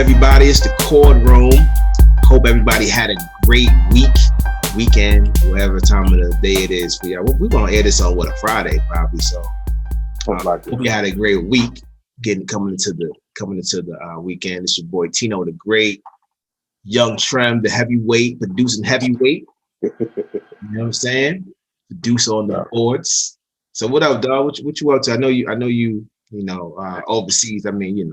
everybody? It's the Chord Room. Hope everybody had a great weekend, whatever time of the day it is. But yeah, we're gonna air this on a Friday probably. So hope you had a great week. Coming into the weekend. It's your boy Teno the Great, Young Trem, the heavyweight, producing heavyweight. You know what I'm saying? Producer on the boards. So what up, dog? What you up to? I know you overseas. I mean,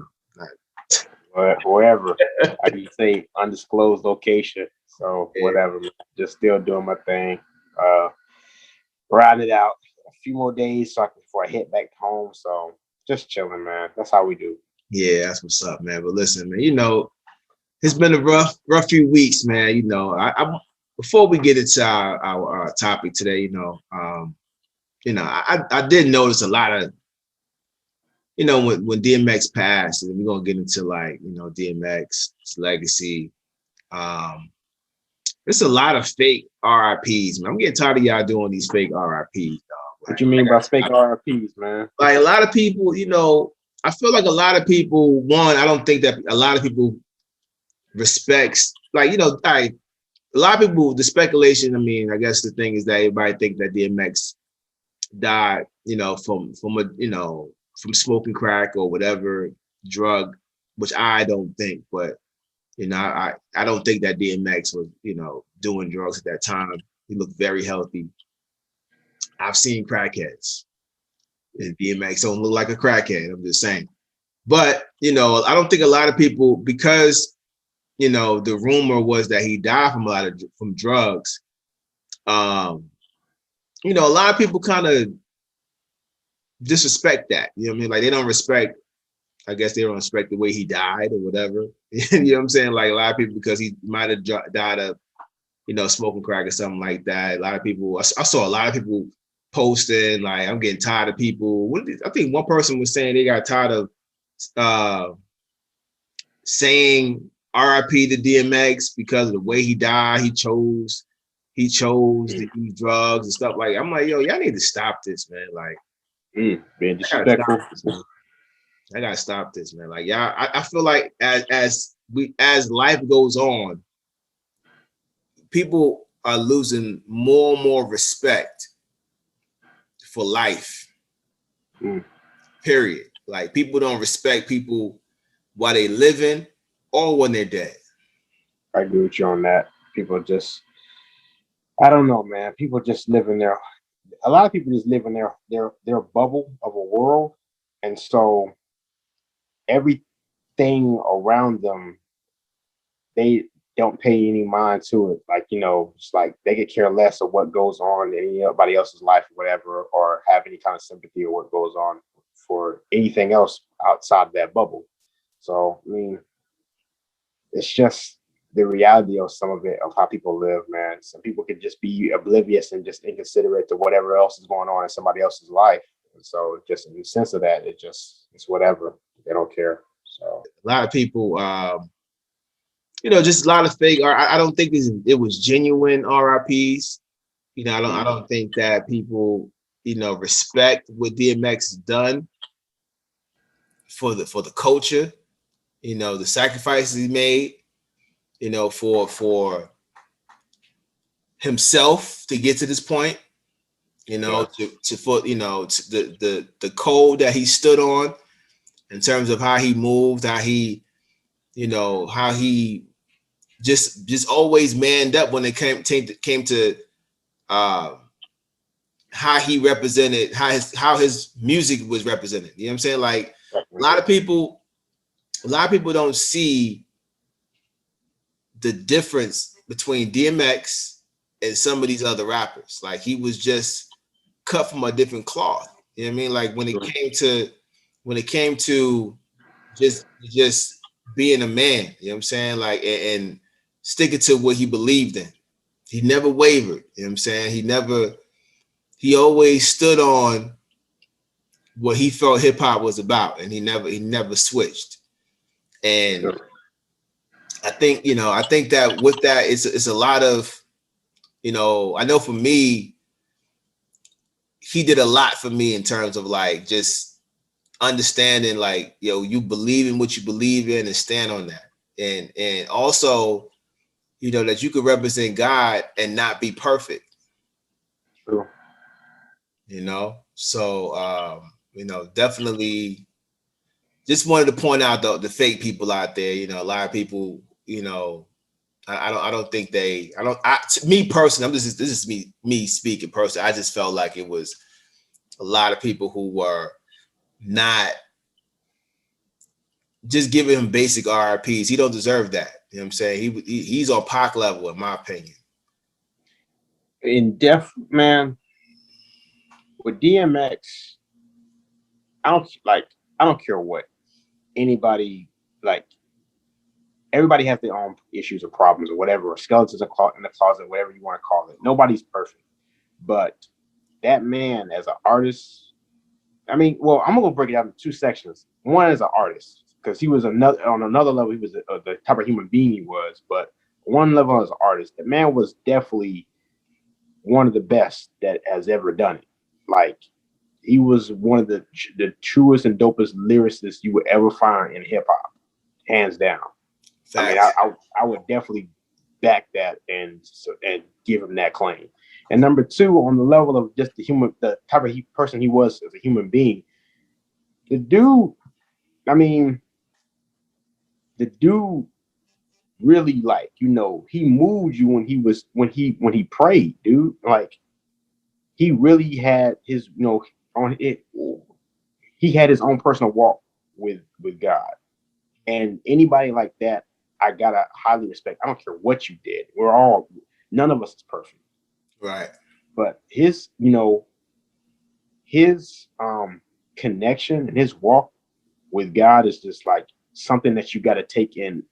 wherever. I can say undisclosed location. So whatever. Just still doing my thing. Riding it out a few more days before I head back home. So just chilling, man. That's how we do. Yeah, that's what's up, man. But listen, man, it's been a rough few weeks, man. I before we get into our topic today, I did notice a lot of, when DMX passed, and we're gonna get into DMX's legacy. There's a lot of fake RIPs, man. I'm getting tired of y'all doing these fake RIPs, dog. What you mean by fake RIPs, man? Like a lot of people, I feel like a lot of people, I don't think that a lot of people respects, a lot of people, the speculation, I guess the thing is that everybody think that DMX died, from smoking crack or whatever drug, which I don't think, but I don't think that DMX was, doing drugs at that time. He looked very healthy. I've seen crackheads, and DMX don't look like a crackhead. I'm just saying. But, I don't think a lot of people, because, the rumor was that he died from drugs. A lot of people kind of disrespect that. You know what I mean? Like they don't respect the way he died or whatever. You know what I'm saying? Like a lot of people, because he might have died of, smoking crack or something like that. A lot of people, I saw a lot of people posting, like, I'm getting tired of people. I think one person was saying they got tired of saying RIP to DMX because of the way he died. He chose to use drugs and stuff. Like, I'm like, yo, y'all need to stop this, man. Like, being disrespectful. I gotta stop this, man. Like, yeah, I feel like as life goes on, people are losing more and more respect for life. Period. Like, people don't respect people while they living or when they're dead. I agree with you on that. People just, I don't know, man. People just live in a lot of people just live in their bubble of a world, and so everything around them, they don't pay any mind to it. Like, it's like they could care less of what goes on in anybody else's life or whatever, or have any kind of sympathy or what goes on for anything else outside of that bubble. So, it's just the reality of some of it, of how people live, man. Some people could just be oblivious and just inconsiderate to whatever else is going on in somebody else's life. And so just in the sense of that, it's whatever. They don't care. So a lot of people, just a lot of fake. I don't think it was genuine RIPs. I don't think that people, respect what DMX has done for the culture. The sacrifices he made, for himself to get to this point, for the code that he stood on in terms of how he moved, how he, how he just always manned up when it came to how he represented, how his music was represented. You know what I'm saying? Like a lot of people don't see the difference between DMX and some of these other rappers. Like, he was just cut from a different cloth. You know what I mean? Like when it came to just being a man, you know what I'm saying? Like, and sticking to what he believed in. He never wavered. You know what I'm saying? He always stood on what he felt hip hop was about, and he never switched. And I think that with that, it's a lot of, I know for me, he did a lot for me in terms of like just understanding, like, you believe in what you believe in and stand on that. and also, you know, that you could represent God and not be perfect. True. You know, so you know, definitely just wanted to point out the fake people out there. You know, a lot of people, you know, I don't think they, me personally, this is me speaking personally. I just felt like it was a lot of people who were not just giving him basic RIPs. He don't deserve that. You know what I'm saying? He's on Pac level, in my opinion. In depth, man, with DMX, I don't care what anybody, like, everybody has their own issues or problems or whatever, or skeletons in the closet, whatever you want to call it. Nobody's perfect. But that man as an artist, I mean, well, I'm gonna break it down into two sections. One is an artist, because he was on another level, he was the type of human being he was, but one level as an artist, the man was definitely one of the best that has ever done it. Like, he was one of the truest and dopest lyricists you would ever find in hip hop, hands down. Facts. I mean, I would definitely back that and give him that claim. And number two, on the level of just the type of person he was as a human being, the dude, I mean, the dude really, like, you know, he moved you when he prayed, dude. Like, he really had his, you know, on it. He had his own personal walk with God, and anybody like that, I gotta highly respect. I don't care what you did. None of us is perfect, Right. but his, you know, his connection and his walk with God is just like something that you got to take in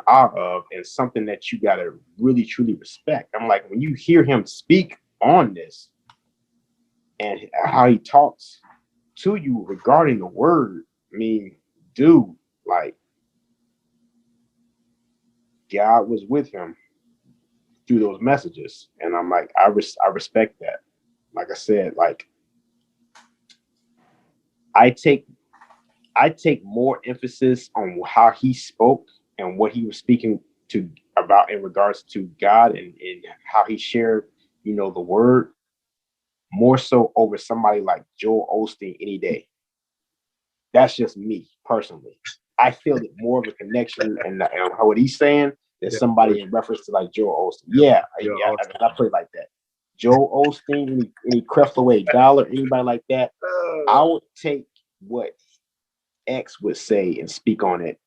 awe of, and something that you got to really truly respect. I'm like, when you hear him speak on this and how he talks to you regarding the word, I mean, dude, like, God was with him through those messages, and I'm like, I respect that. Like I said, like, I take more emphasis on how he spoke and what he was speaking to about in regards to God, and how he shared, you know, the word, more so over somebody like Joel Osteen any day. That's just me personally. I feel it more of a connection and how what he's saying than somebody in reference to like Joel Osteen. Yeah, I put it like that. Joel Osteen, any Creflo Dollar, anybody like that, I would take what X would say and speak on it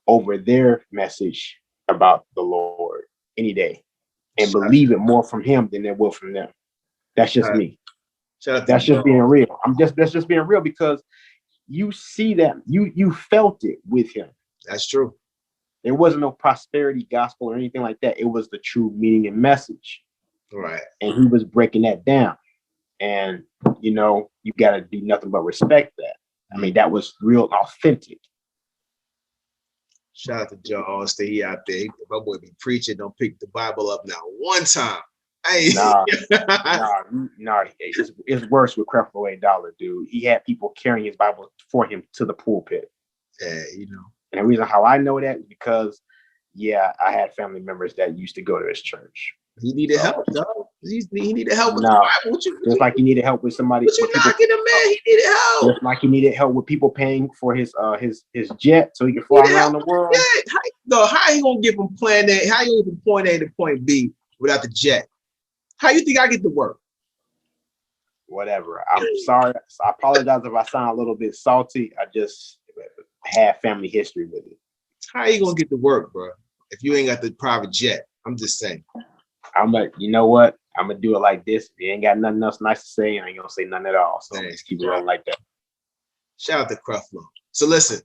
over their message about the Lord any day, and believe it more from him than it will from them. That's just me. That's just being real. That's just being real, because you see that you felt it with him. That's true. There wasn't no prosperity gospel or anything like that. It was the true meaning and message. Right. And he was breaking that down. And, you know, you got to do nothing but respect that. I mean, that was real authentic. Shout out to Joe Austin. He out there. My boy be preaching. Don't pick the Bible up now one time. Hey. Nah, it's worse with Creflo Dollar, dude. He had people carrying his Bible for him to the pulpit. Yeah, you know. And the reason how I know that is because, yeah, I had family members that used to go to his church. He needed help, though. He needed help with the Bible. Just like he needed help with somebody. But you knocking him, man. He needed help. Just like he needed help with people paying for his jet so he could fly around the world. Yeah. How he gonna get from plan A? How you get from point A to point B without the jet? How you think I get to work? Whatever. I'm sorry. I apologize if I sound a little bit salty. I just have family history with it. How you gonna get to work, bro, if you ain't got the private jet? I'm just saying. I'm like, you know what? I'm gonna do it like this. If you ain't got nothing else nice to say, I ain't gonna say nothing at all. So let's keep it rolling like that. Shout out to Creflo. So listen,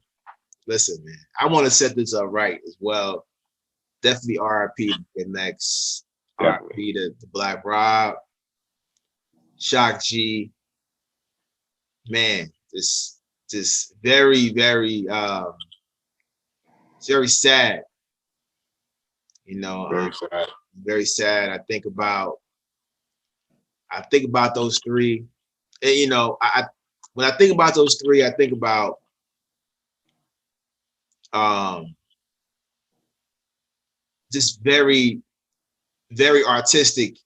man. I want to set this up right as well. Definitely RIP to DMX. RIP to Black Rob. Shock G. Man, this very, very it's very sad. You know, very sad. I think about those three. And, you know, when I think about those three, I think about just very, very artistic.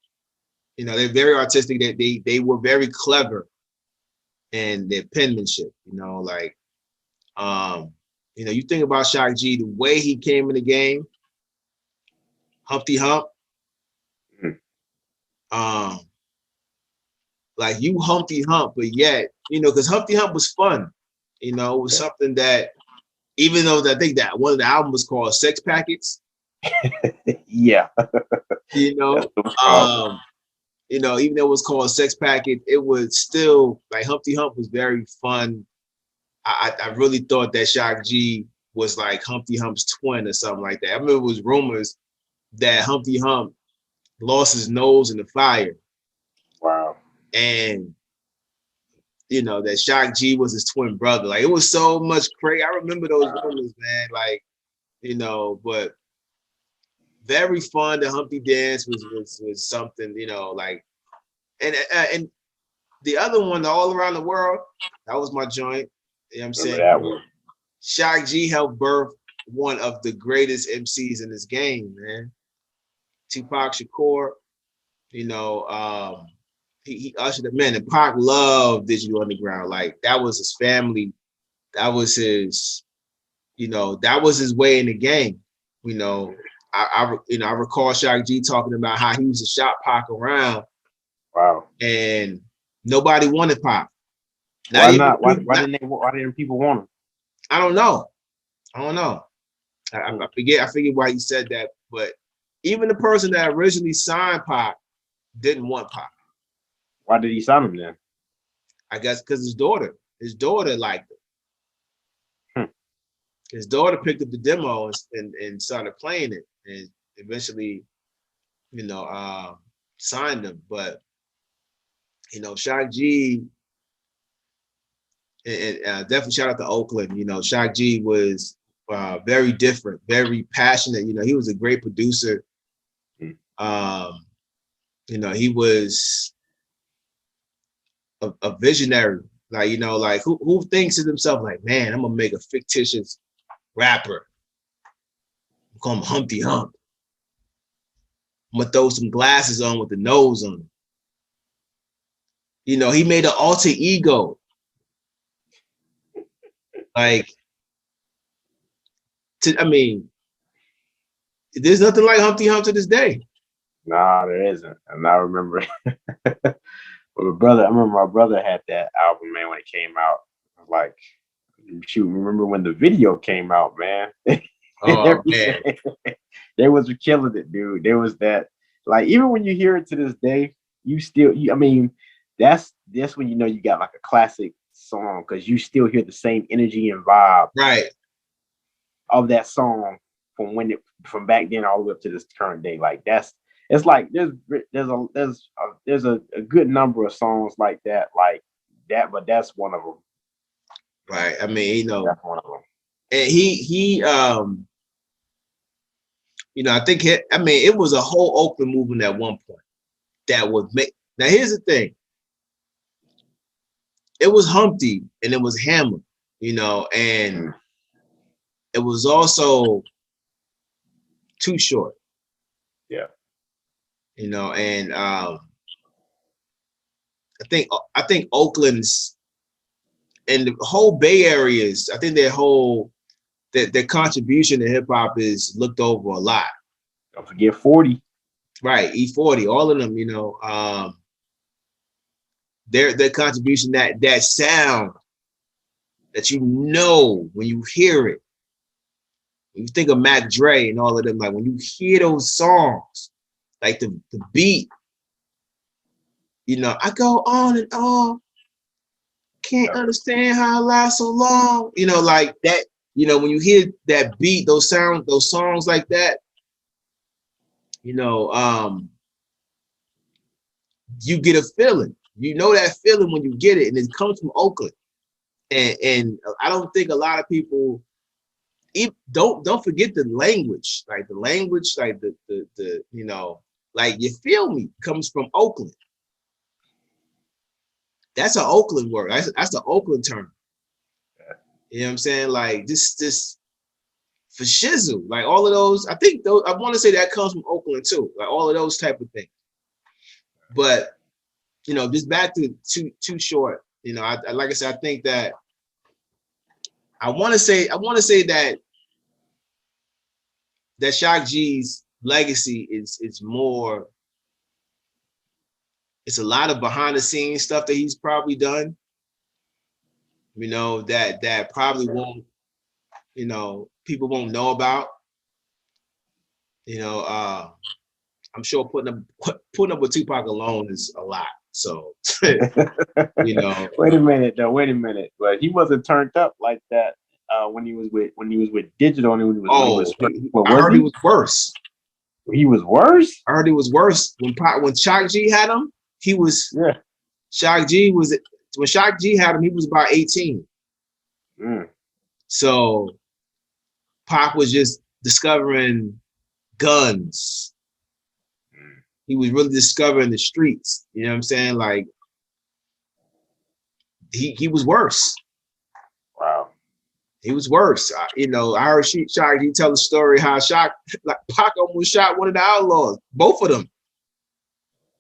You know, they're very artistic. That they were very clever in their penmanship. You know, like you know, you think about Shock G, the way he came in the game, Humpty Hump. Um, like you Humpty Hump, but yet, you know, because Humpty Hump was fun. You know, it was something that, even though I think that one of the albums was called Sex Packets. Yeah. You know, you know, even though it was called Sex Packet, it was still like Humpty Hump was very fun. I really thought that Shock G was like Humpty Hump's twin or something like that. I remember it was rumors that Humpty Hump lost his nose in the fire. Wow. And you know, that Shock G was his twin brother. Like it was so much crazy. I remember those rumors, man. Like, you know, but very fun. The Humpty Dance was something, you know, like, and the other one, the All Around the World, that was my joint. You know what I'm saying? That one. Shock G helped birth one of the greatest MCs in this game, man. Tupac Shakur, you know, he ushered him in, and Pac loved Digital Underground. Like that was his family, that was his, you know, that was his way in the game. You know, I recall Shock G talking about how he used to shop Pac around. Wow. And nobody wanted Pac. Why not? Why didn't people want him? I don't know. I forget why he said that, but even the person that originally signed Pac didn't want Pac. Why did he sign him then? I guess because his daughter liked it. His daughter picked up the demo and started playing it, and eventually, you know, signed him. But you know, Shock G, and definitely shout out to Oakland. You know, Shock G was very different, very passionate. You know, he was a great producer. You know, he was a visionary. Like, you know, like who thinks to themselves like, man, I'm gonna make a fictitious rapper. I'm call him Humpty Hump. I'm gonna throw some glasses on with the nose on it. You know, he made an alter ego. Like, I mean, there's nothing like Humpty Hump to this day. Nah, there isn't. And I remember I remember my brother had that album, man, when it came out. Like, shoot, remember when the video came out, man? Oh man. They was killing it, dude. There was that, like, even when you hear it to this day, I mean, that's when you know you got like a classic song, because you still hear the same energy and vibe of that song from back then all the way up to this current day. Like it's like there's a good number of songs like that, but that's one of them. Right. I mean, you know, that's one of them. And he you know, I think it was a whole Oakland movement at one point that would make. Now here's the thing. It was Humpty and it was Hammer, you know, and it was also Too Short. Yeah. You know, and I think Oakland's and the whole Bay Areas, I think their contribution to hip hop is looked over a lot. Don't forget 40. Right, E40, all of them, you know, their contribution, that sound that you know when you hear it. When you think of Mac Dre and all of them, like when you hear those songs, like the beat, you know, I go on and on, can't understand how I last so long. You know, like that, you know, when you hear that beat, those songs like that, you know, you get a feeling. You know that feeling when you get it, and it comes from Oakland. And I don't think a lot of people don't forget the language, like the language, like the you know, like you feel me comes from Oakland. That's an Oakland word. That's the Oakland term. You know what I'm saying? Like this for shizzle, like all of those. I think those. I want to say that comes from Oakland too, like all of those type of things. But just back to Too Short. I like I said, I think that I want to say that Shock G's legacy is more. It's a lot of behind the scenes stuff that he's probably done. That probably won't. People won't know about. I'm sure putting up with Tupac alone is a lot. So, Wait a minute, though. Wait a minute. But he wasn't turned up like that when he was with Digital. And I heard he was worse. He was worse. I heard he was worse when Shock G had him. He was Shock G was when Shock G had him. He was about 18. So Pac was just discovering guns. He was really discovering the streets. You know what I'm saying? Like he was worse. Wow. He was worse. I heard Shock G tell the story how Pac almost shot one of the Outlaws, both of them.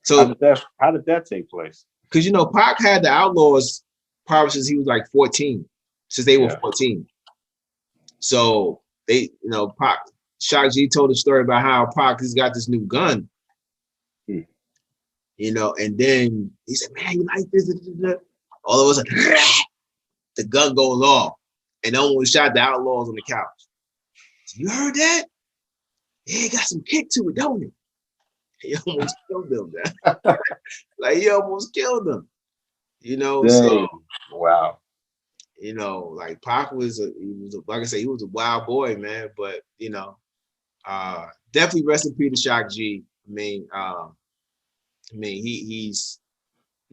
So how did that take place? Because Pac had the Outlaws probably since he was like 14, since they were 14. So they, Pac, Shock G told the story about how Pac has got this new gun. And then he said, "Man, you like this?" All of a sudden, the gun goes off, and no one shot the Outlaws on the couch. So, you heard that? Yeah, it got some kick to it, don't it? He almost killed them, man. Like he almost killed them. So wow. Like Pac was like I said, he was a wild boy, man. But definitely rest in peace to Shock G. He's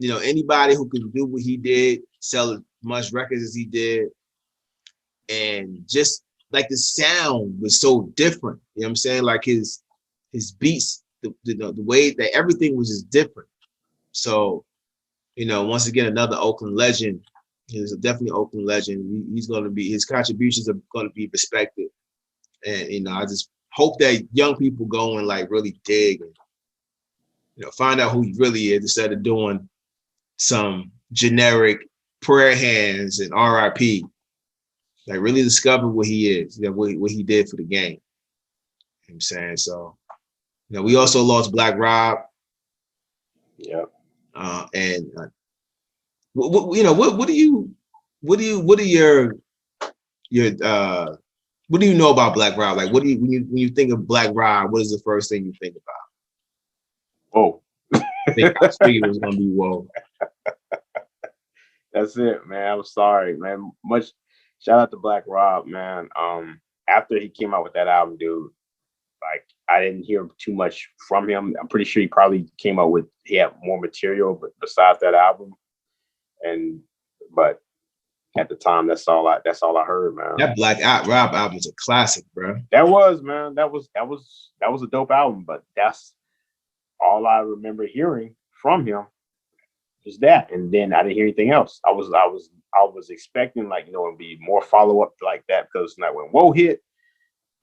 anybody who can do what he did, sell as much records as he did, and just like the sound was so different. You know what I'm saying? Like his beats, the way that everything was just different. So, once again, another Oakland legend. He's definitely an Oakland legend. He's going to be, his contributions are going to be respected. And, I just hope that young people go and like really dig and, find out who he really is instead of doing some generic prayer hands and RIP. Like really discover what he is, what he did for the game. You know what I'm saying? So, we also lost Black Rob. Yeah. What do you know about Black Rob? Like, when you think of Black Rob, what is the first thing you think about? Whoa. I figured it was gonna be whoa. That's it, man. I'm sorry, man. Much shout out to Black Rob, man. After he came out with that album, dude, like I didn't hear too much from him. I'm pretty sure he probably came out with he had more material, but besides that album, but at the time, that's all I heard, man. That Black Rob album is a classic, bro. That was, man. That was a dope album, but that's all I remember hearing from him. Was that, and then I didn't hear anything else. I was expecting it'd be more follow up like that, because like when Whoa hit,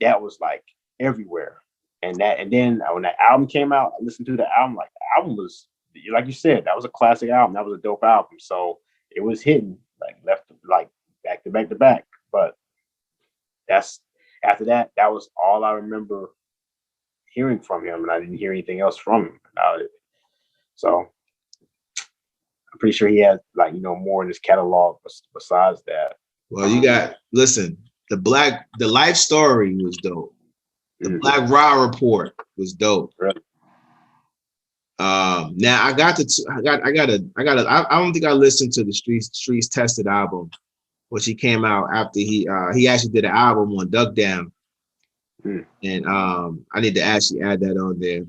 that was like everywhere, and then when that album came out, I listened to the album. Like the album was, like you said, that was a classic album. That was a dope album. So it was hitting back to back. But that's after that. That was all I remember hearing from him, and I didn't hear anything else from him about it. So I'm pretty sure he has more in his catalog besides that. Well, listen, the life story was dope. The Black Raw Report was dope. Really? Now I don't think I listened to the Streets Tested album, which he came out after he actually did an album on Duck Down. And I need to actually add that on there.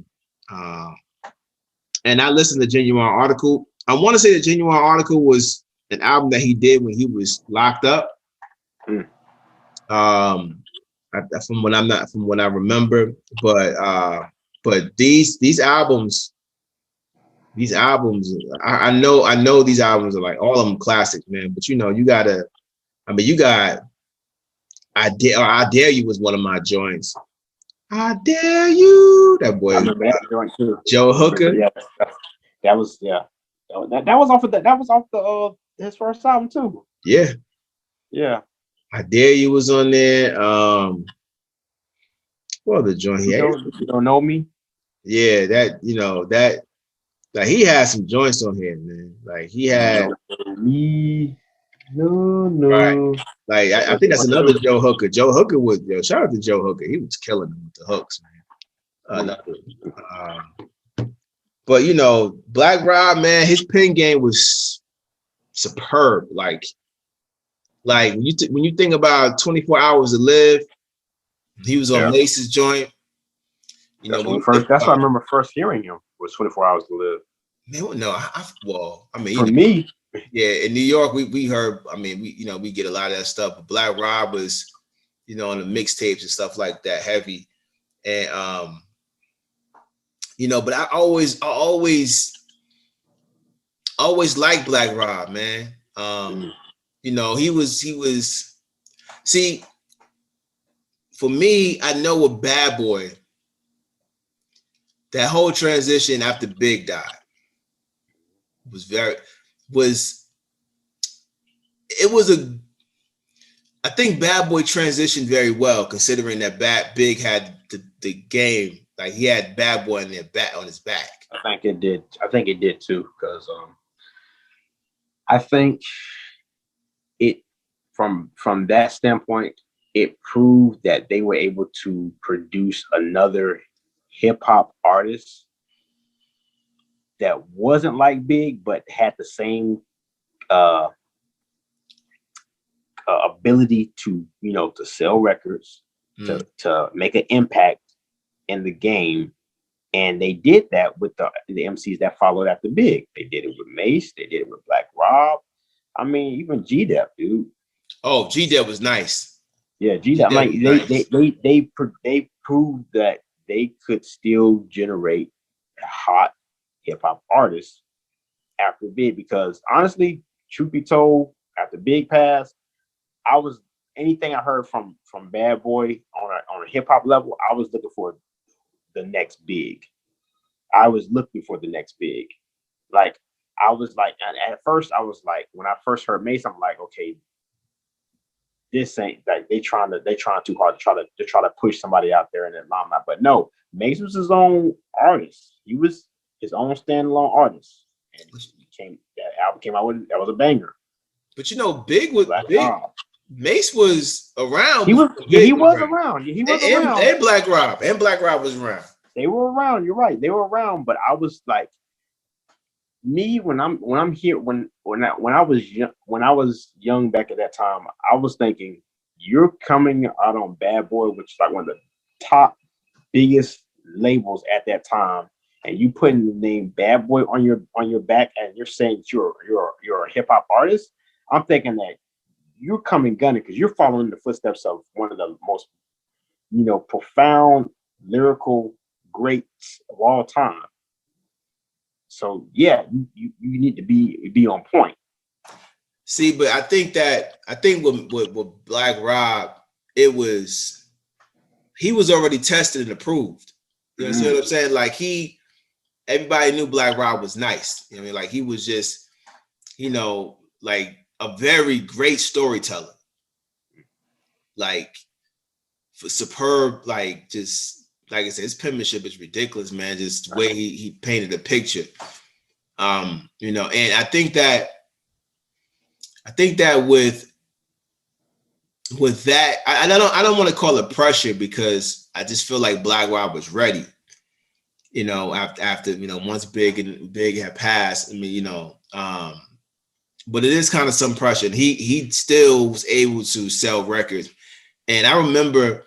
And I listened to Genuine Article. I want to say that Genuine Article was an album that he did when he was locked up. From what I remember, but these albums, I know these albums are like all of them classics, man. But you got I Dare You was one of my joints. I Dare You. That boy. I remember that joint too. Joe Hooker. Yeah, that was That was off of the his first album too. Yeah. Yeah. I Dare You was on there. What other joint he had? You don't know me. Yeah, that like he had some joints on here, man. Like he had Me. No. right. Like I think that's another Joe Hooker. Joe Hooker was shout out to Joe Hooker. He was killing them with the hooks, man. But Black Rob, man, his pen game was superb. Like when you think about 24 Hours to Live, he was on Mace's joint. That's why I remember first hearing him was 24 Hours to Live. Man, no, I mean, for me, yeah, in New York, we heard. I mean, we get a lot of that stuff. But Black Rob was, on the mixtapes and stuff like that, heavy, and But I always liked Black Rob, man. He was. See, for me, I know with Bad Boy, that whole transition after Big died I think Bad Boy transitioned very well, considering that Big had the game. Like he had Bad Boy on his back. I think it did too, because I think it from that standpoint, it proved that they were able to produce another hip hop artist that wasn't like Big, but had the same ability to sell records, to make an impact in the game. And they did that with the MCs that followed after Big. They did it with Mace. They did it with Black Rob. I mean, even G-Dep, dude. Oh, G-Dep was nice. Yeah, G-Dep. Like they proved that they could still generate hot hip hop artists after Big. Because honestly, truth be told, after Big passed, anything I heard from Bad Boy on a hip hop level, I was looking for the next Big. I was looking for the next Big. Like I was like, at first I was like, when I first heard Mace, I'm like, okay, this ain't like they trying too hard to try to push somebody out there in the limelight. But no, Mace was his own artist. He was his own standalone artist, and that album came out with that was a banger. But Big was Big. Mace was around. He was around. He was around. And Black Rob was around. They were around. You're right. They were around. But I was like, me when I was young back at that time, I was thinking, you're coming out on Bad Boy, which is like one of the top biggest labels at that time, and you putting the name Bad Boy on your back, and you're saying that you're a hip hop artist. I'm thinking that you're coming gunning because you're following the footsteps of one of the most, profound lyrical greats of all time. So yeah, you need to be on point. See, but I think with Black Rob, he was already tested and approved. You see what I'm saying? Like everybody knew Black Rob was nice. You know what I mean? Like he was just, like a very great storyteller. Like superb, like just like I said, his penmanship is ridiculous, man. Just the way he painted a picture. And I think that with that, I don't want to call it pressure, because I just feel like Black Rob was ready. After once Big had passed. I mean, but it is kind of some pressure. And he still was able to sell records. And I remember,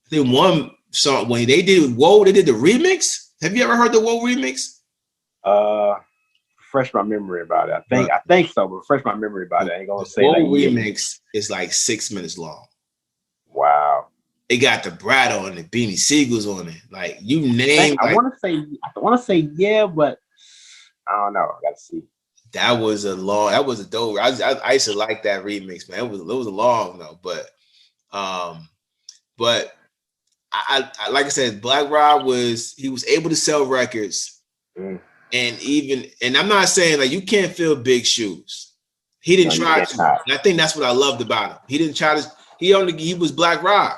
I think one song when they did Whoa, they did the remix. Have you ever heard the Whoa remix? Refresh my memory about it. I think so, but refresh my memory about it. I ain't gonna say Whoa like remix is like 6 minutes long. Wow. It got the Brat on it, Beanie Siegel's on it. Like you name. I want to say yeah, but I don't know. I gotta see. That was a dope. I used to like that remix, man. It was long though, but But I like I said, Black Rob was able to sell records, and I'm not saying like you can't fill big shoes. He didn't try to. And I think that's what I loved about him. He didn't try to. He was Black Rob.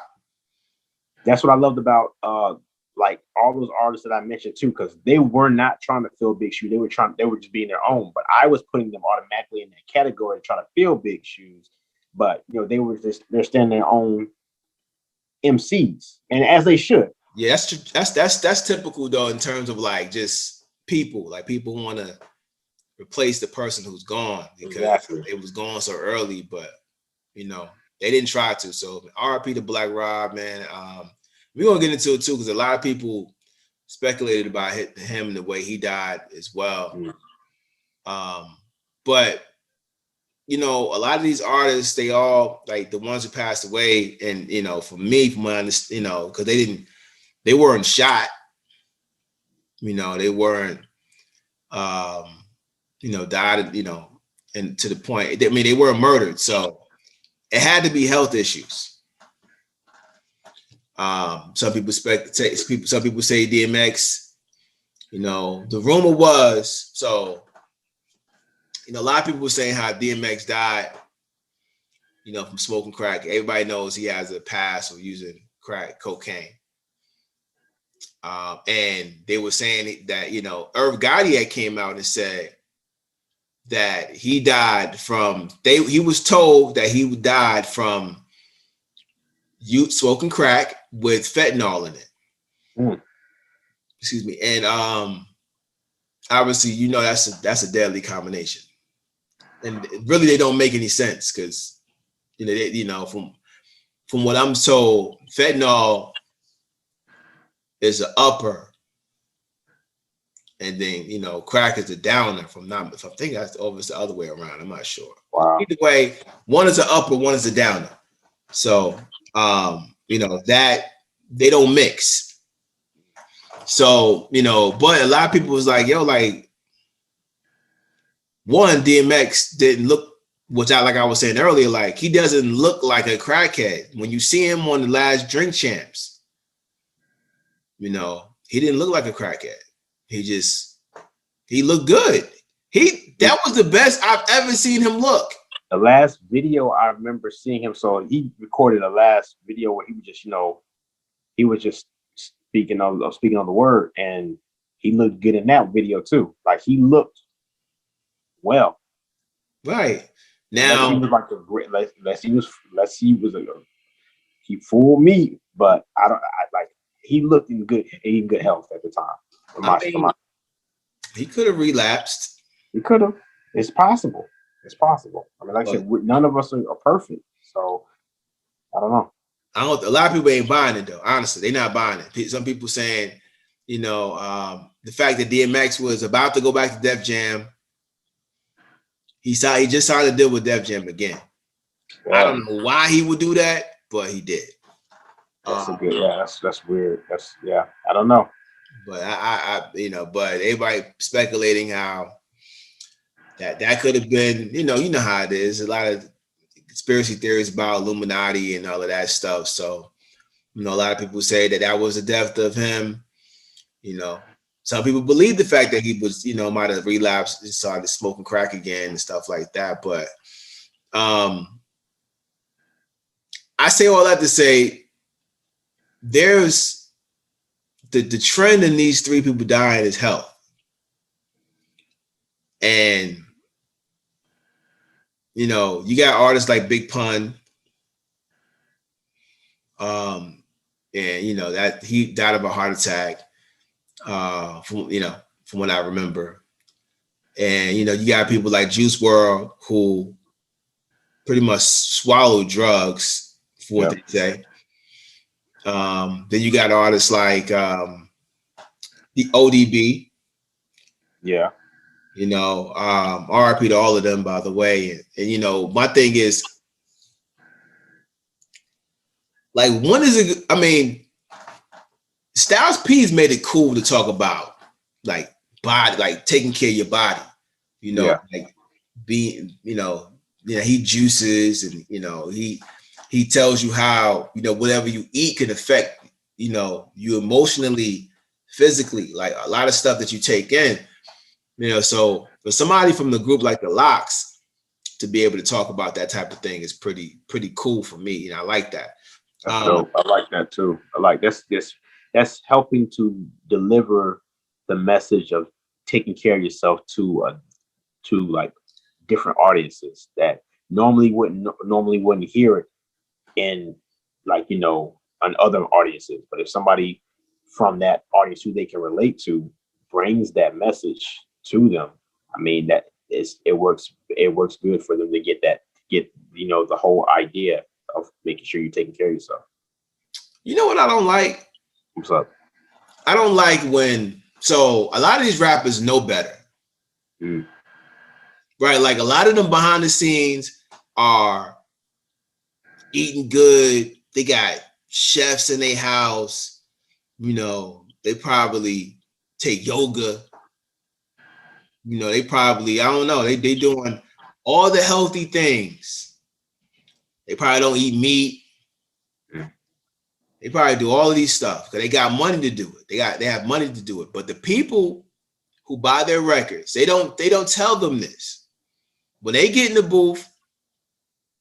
That's what I loved about like all those artists that I mentioned too, because they were not trying to fill big shoes. They were just being their own. But I was putting them automatically in that category, trying to fill big shoes. But they're standing their own MCs, and as they should. Yeah, that's typical though in terms of like just people. Like people want to replace the person who's gone because it was gone so early, but they didn't try to. So RIP to Black Rob, man. We're gonna get into it too because a lot of people speculated about him and the way he died as well. But a lot of these artists, they all like the ones who passed away, and for me, from my understanding, because they weren't shot, they weren't died, and to the point, they weren't murdered, so it had to be health issues. Some people say DMX, the rumor was, so a lot of people were saying how DMX died, from smoking crack. Everybody knows he has a past of using cocaine. And they were saying that, Irv Gotti had came out and said that he died he was told that he died from smoking crack with fentanyl in it. Excuse me. And obviously, that's a deadly combination. And really, they don't make any sense because, from what I'm told, fentanyl is an upper, and then crack is a downer. If I think that's the other way around. I'm not sure. Wow. Either way, one is an upper, one is a downer. So that they don't mix. So but a lot of people was like, yo, like one, DMX didn't look, which like I was saying earlier, like he doesn't look like a crackhead. When you see him on the last Drink Champs, he didn't look like a crackhead. He looked good. That was the best I've ever seen him look. The last video I remember seeing him, so he recorded a last video where he was just speaking on the word, and he looked good in that video too. Like he looked well. Right. Now he was like he fooled me, but he looked in good health at the time. He could have relapsed. He could have. It's possible. I mean, like I said, none of us are perfect, so I don't know. A lot of people ain't buying it though. Honestly, they're not buying it. Some people saying, the fact that DMX was about to go back to Def Jam, he just signed a deal with Def Jam again. I don't know why he would do that, but he did. That's weird. I don't know. But but everybody speculating how that could have been, you know how it is. A lot of conspiracy theories about Illuminati and all of that stuff. So, a lot of people say that was the death of him. Some people believe the fact that he was, might have relapsed and started smoking crack again and stuff like that. But I say all that to say there's the trend in these three people dying is health. And you got artists like Big Pun, and that he died of a heart attack, from what I remember, and you got people like Juice WRLD who pretty much swallowed drugs for what they say. Then you got artists like the ODB. Yeah. RIP to all of them, by the way. And my thing is, like, Styles P's made it cool to talk about like body, like taking care of your body, like being, he juices and he He tells you how, whatever you eat can affect, you emotionally, physically, like a lot of stuff that you take in, so for somebody from the group like the Locks to be able to talk about that type of thing is pretty cool for me. I like that. That's dope. I like that too. I like that's helping to deliver the message of taking care of yourself to like different audiences that normally wouldn't hear it in like on other audiences. But if somebody from that audience who they can relate to brings that message to them, I mean it works good for them to get the whole idea of making sure you're taking care of yourself. You know what I don't like? What's up? I don't like when, so a lot of these rappers know better. Right? Like a lot of them behind the scenes are eating good. They got chefs in their house. They probably take yoga. They probably, I don't know, they doing all the healthy things. They probably don't eat meat. They probably do all of these stuff because they got money to do it. They have money to do it. But the people who buy their records, they don't tell them this. When they get in the booth,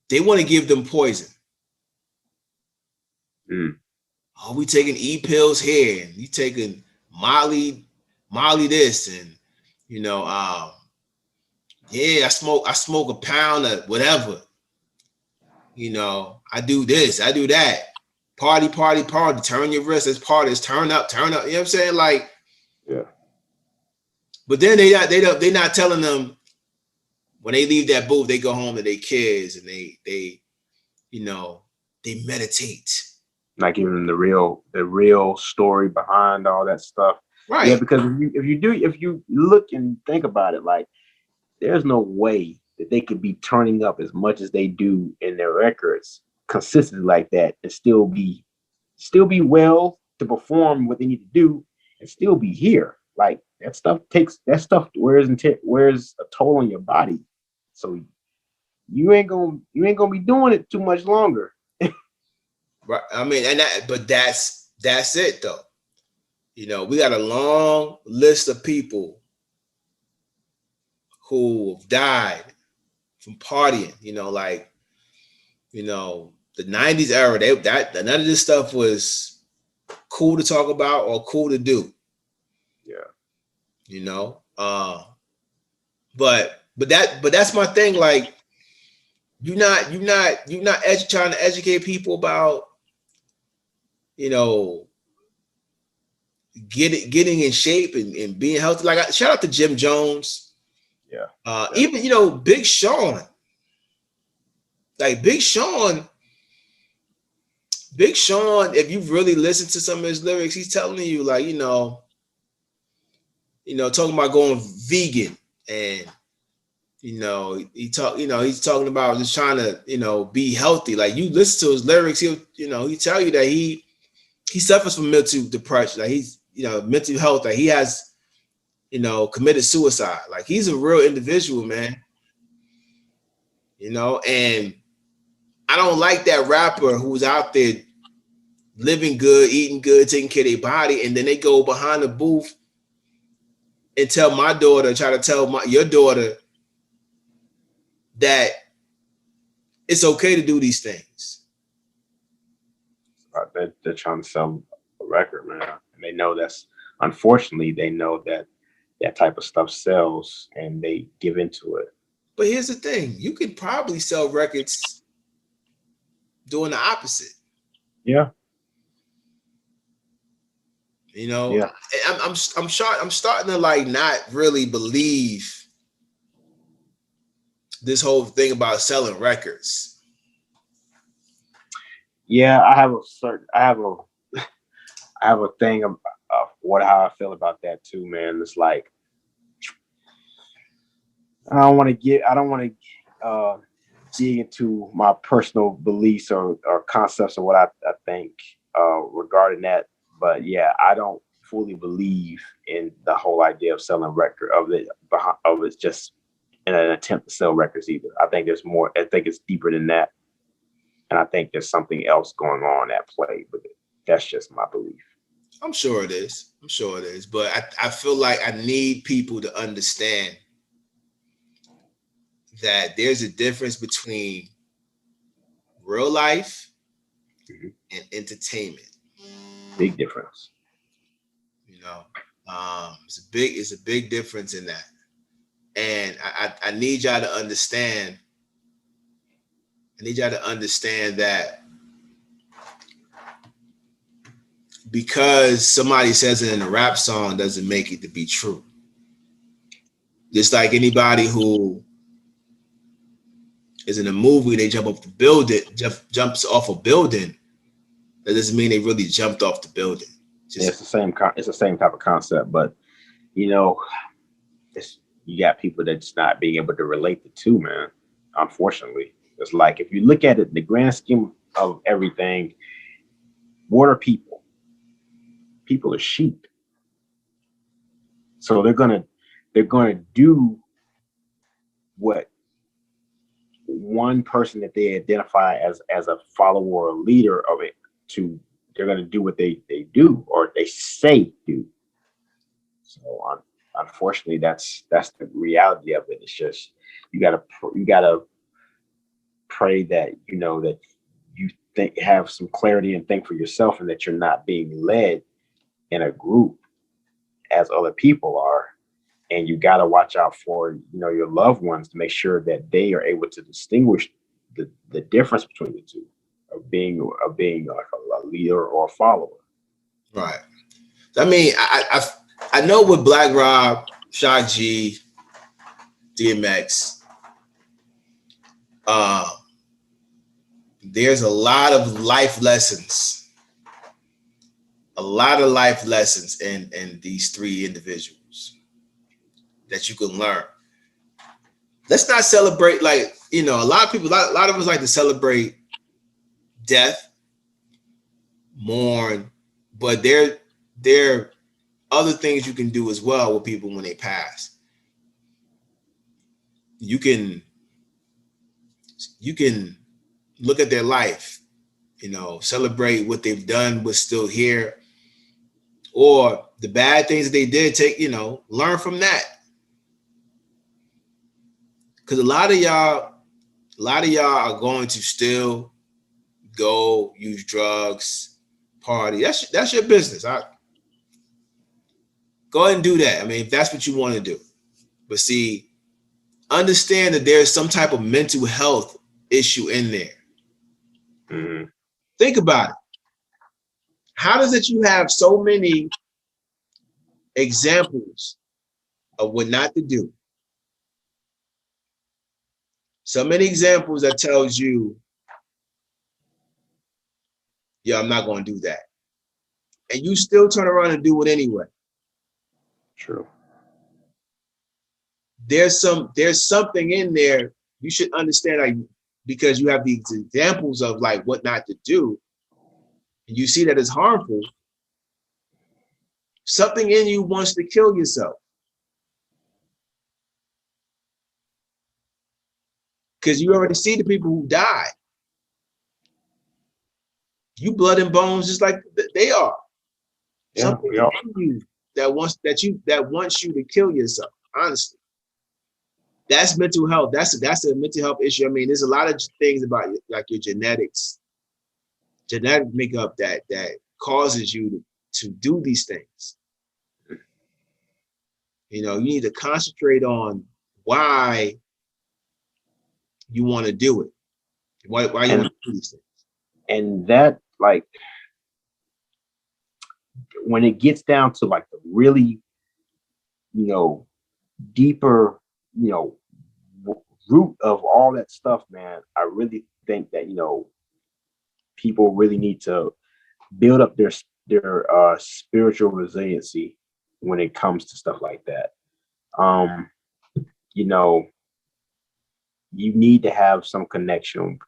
they want to give them poison. Oh, we taking pills here, and you taking Molly this, and yeah, I smoke a pound of whatever. I do this, I do that. Party, turn your wrist, it's parties, turn up. You know what I'm saying? Like, yeah. But then they not telling them when they leave that booth, they go home to their kids and they meditate. Not giving them the real story behind all that stuff. Right. Yeah, because if you look and think about it, like there's no way that they could be turning up as much as they do in their records consistently like that and still be well to perform what they need to do and still be here. Like that stuff wears a toll on your body. So you ain't gonna be doing it too much longer. Right. I mean, but that's it though. We got a long list of people who have died from partying. The 90s era, none of this stuff was cool to talk about or cool to do. Yeah. But that's my thing. Like, you're not trying to educate people about, getting in shape and being healthy. Like, shout out to Jim Jones. Yeah. Even Big Sean. Like Big Sean, if you really listen to some of his lyrics, he's telling you, like, talking about going vegan, and he's talking about just trying to be healthy. Like, you listen to his lyrics, he'll tell you that he suffers from mental depression, like he's mental health, that he has committed suicide. Like, he's a real individual, man. And I don't like that rapper who's out there living good, eating good, taking care of their body, and then they go behind the booth and try to tell your daughter that it's okay to do these things. They're trying to sell a record, man. And they know unfortunately, they know that type of stuff sells and they give into it. But here's the thing. You could probably sell records doing the opposite. Yeah. Yeah. I'm starting to like not really believe this whole thing about selling records. Yeah, I have a thing of how I feel about that too, man. It's like I don't want to dig into my personal beliefs or concepts of what I think regarding that. But yeah, I don't fully believe in the whole idea of selling record of it just in an attempt to sell records either. I think there's more. I think it's deeper than that. And I think there's something else going on at play with it. That's just my belief. I'm sure it is. I'm sure it is. But I feel like I need people to understand that there's a difference between real life and entertainment. Big difference. You know, it's a big difference in that. And I need y'all to understand. I need y'all to understand that because somebody says it in a rap song doesn't make it to be true. Just like anybody who is in a movie, they jump off the building, jumps off a building. That doesn't mean they really jumped off the building. It's the same. It's the same type of concept, but you got people that's not being able to relate the two, man. Unfortunately, it's like if you look at it, the grand scheme of everything, what are people? People are sheep. So they're gonna do what one person that they identify as a follower or leader of it they're gonna do what they do or they say do. So unfortunately, that's the reality of it. It's just you gotta pray that that you have some clarity and think for yourself, and that you're not being led in a group as other people are. And you got to watch out for your loved ones to make sure that they are able to distinguish the difference between the two of being like a leader or a follower. Right. I mean, I know with Black Rob, Shock G, DMX, there's a lot of life lessons. A lot of life lessons in these three individuals that you can learn. Let's not celebrate a lot of us like to celebrate death, mourn, but there are other things you can do as well with people when they pass. You can look at their life, celebrate what they've done, what's still here, or the bad things that they did, learn from that. Because a lot of y'all are going to still go use drugs, party. That's your business. Go ahead and do that. I mean, if that's what you want to do. But see, understand that there's some type of mental health issue in there. Mm-hmm. Think about it. How does it you have so many examples of what not to do? So many examples that tells you, yeah, I'm not going to do that. And you still turn around and do it anyway. True. There's something in there you should understand, because you have these examples of what not to do, and you see that it's harmful. Something in you wants to kill yourself. Because you already see the people who die. You blood and bones just like they are. Yeah, something in you that wants you to kill yourself. Honestly, that's mental health. That's a mental health issue. I mean, there's a lot of things about your genetics, genetic makeup that causes you to do these things. You need to concentrate on why you want to do it. Why you want to do these things. And that, when it gets down to the really, deeper, root of all that stuff, man, I really think that, people really need to build up their spiritual resiliency when it comes to stuff like that. You need to have some connection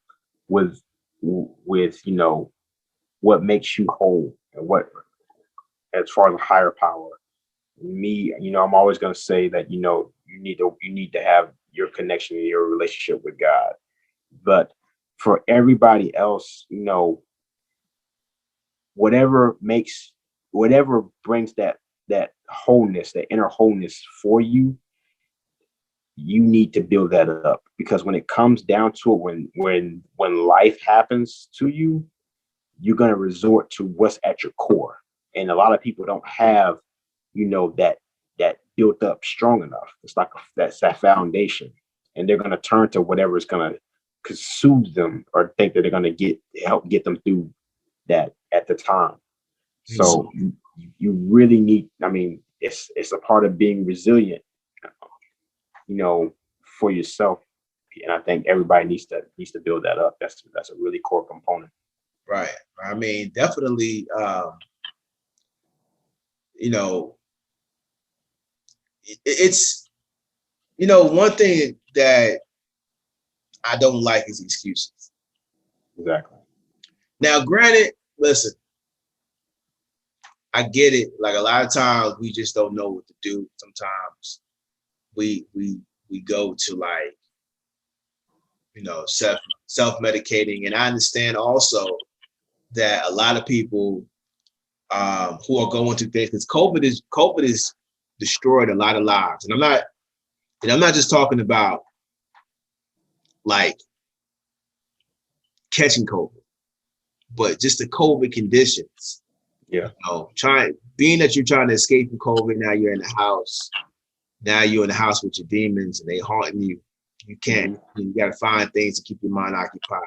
with what makes you whole, and what, as far as a higher power. Me, I'm always going to say that you need to have your connection, your relationship with God. But for everybody else, whatever brings that wholeness, that inner wholeness for you, you need to build that up. Because when it comes down to it, when life happens to you, you're going to resort to what's at your core. And a lot of people don't have, that built up strong enough. It's like that's that foundation, and they're going to turn to whatever is going to soothe them or think that they're going to help get them through that at the time. So you really need, it's a part of being resilient, for yourself. And I think everybody needs to build that up. That's a really core component. Right. I mean, definitely, it's, one thing that I don't like is excuses. Exactly. Now, granted, listen, I get it. Like a lot of times we just don't know what to do. Sometimes we go to like, self-medicating. And I understand also that a lot of people who are going through things, because COVID is destroyed a lot of lives. And I'm not just talking about like catching COVID, but just the COVID conditions. Yeah. Being that you're trying to escape from COVID, now you're in the house. Now you're in the house with your demons and they haunting you. You can't, you got to find things to keep your mind occupied,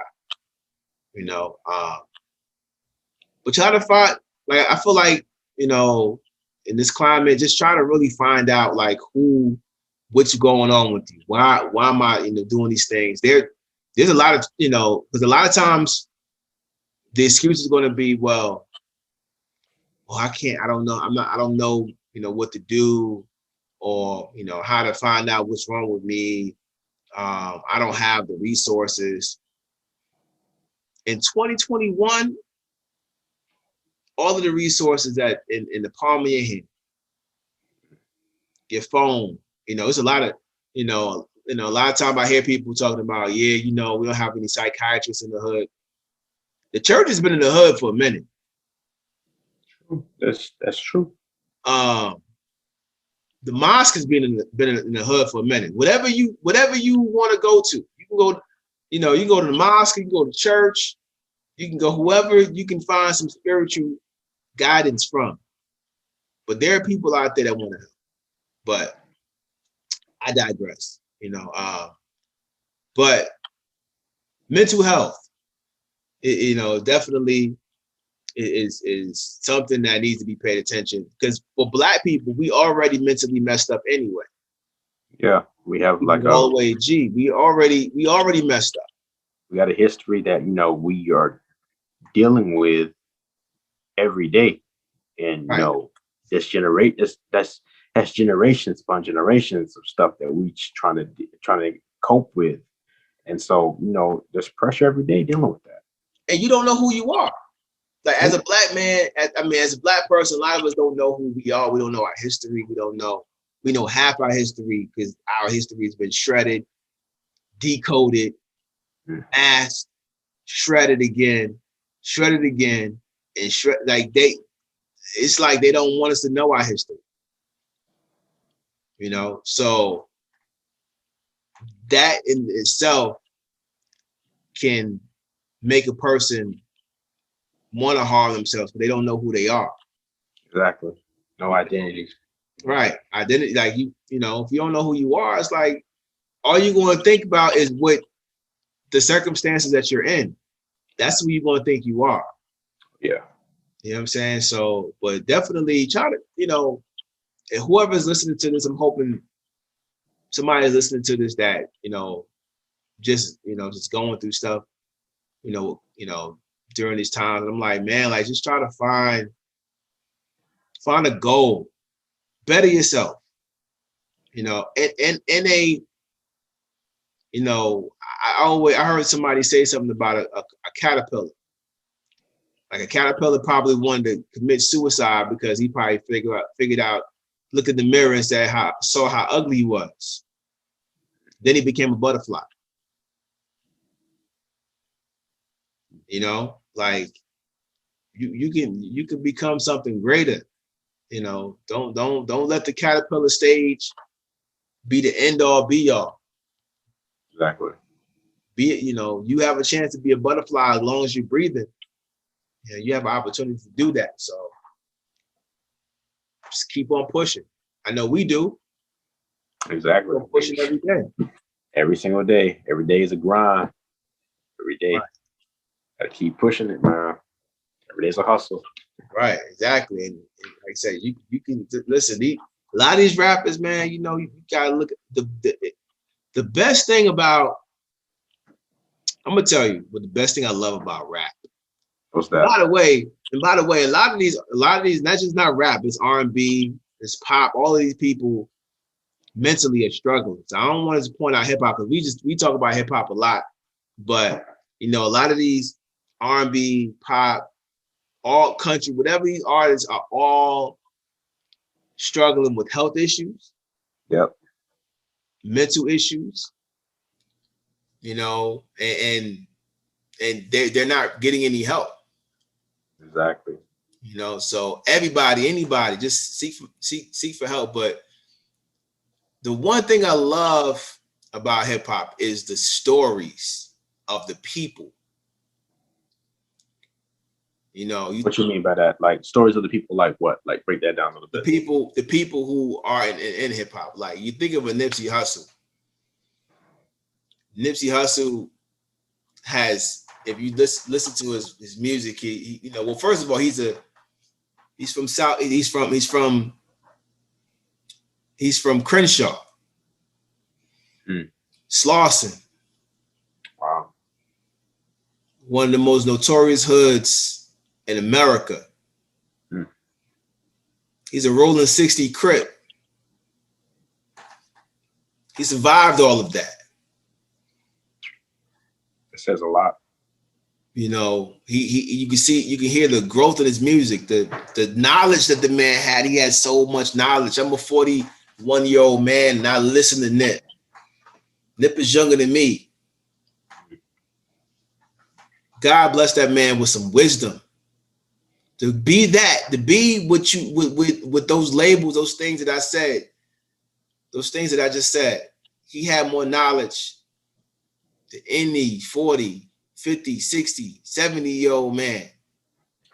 but try to find, like, I feel like, in this climate, just try to really find out like what's going on with you. Why am I, doing these things? There's a lot of, because a lot of times the excuse is going to be, well, I can't, I don't know. I don't know, what to do, or, how to find out what's wrong with me. I don't have the resources. In 2021, all of the resources that in the palm of your hand, your phone, it's a lot of, a lot of time I hear people talking about, we don't have any psychiatrists in the hood. The church has been in the hood for a minute. That's true. The mosque has been in the hood for a minute. Whatever you want to go to, you can go, you can go to the mosque, you can go to church, you can go whoever you can find some spiritual guidance from. But there are people out there that want to help. But I digress, but mental health, definitely is something that needs to be paid attention, because for Black people, we already mentally messed up anyway. Yeah, we have like all the way G. We already messed up. We got a history that we are dealing with every day, and right. This that's generations upon generations of stuff that we trying to cope with, and so there's pressure every day dealing with that. And you don't know who you are. Like as a Black man, as a Black person, a lot of us don't know who we are. We don't know our history. We don't know. We know half our history because our history has been shredded, decoded, masked, shredded again, and it's like they don't want us to know our history. So that in itself can make a person want to harm themselves, but they don't know who they are. Exactly. No identity. Right. Identity, like if you don't know who you are, it's like all you're going to think about is what the circumstances that you're in. That's who you're going to think you are. Yeah. You know what I'm saying? So, but definitely try to, and whoever's listening to this, I'm hoping somebody is listening to this that, just going through stuff, during these times. And I'm like, man, like just try to find a goal, better yourself, in a, I heard somebody say something about a caterpillar. Like a caterpillar probably wanted to commit suicide because he probably figured out, looked in the mirror and saw how ugly he was. Then he became a butterfly. You know, like you can become something greater. You know, don't let the caterpillar stage be the end all be all. Exactly. You know, you have a chance to be a butterfly as long as you're breathing. You know, you have an opportunity to do that. So just keep on pushing. I know we do. Exactly. We're pushing every day. Every single day. Every day is a grind. Every day. Right. Gotta keep pushing it, man. Every day's a hustle. Right, exactly. And like I said, you can listen. A lot of these rappers, man, you know, you gotta look at the best thing about. I'm gonna tell you what the best thing I love about rap. What's And that? by the way, a lot of these, not just not rap, it's R&B, it's pop. All of these people mentally are struggling. So I don't want to point out hip hop because we talk about hip hop a lot, but you know, a lot of these R&B, pop, all country, whatever these artists are all struggling with health issues, Yep. mental issues, you know, and they're not getting any help. Exactly. You know, so anybody, just seek for help. But the one thing I love about hip hop is the stories of the people. You know, What you mean by that? Like stories of the people, like what? Like break that down a little bit. the people who are in hip hop. Like you think of a Nipsey Hussle. Nipsey Hussle has, if you listen to his music, he you know, well, first of all, he's from South, he's from Crenshaw, Slauson, Wow. one of the most notorious hoods in America. He's a rolling 60 Crip. He survived all of that. It says a lot. You know, you can hear the growth in his music, the knowledge that the man had. He had so much knowledge. I'm a 41-year-old man and I listen to Nip. Nip is younger than me. God bless that man with some wisdom. To be what you with those labels, those things that I said, those things that I just said. He had more knowledge than any 40, 50, 60, 70-year-old man.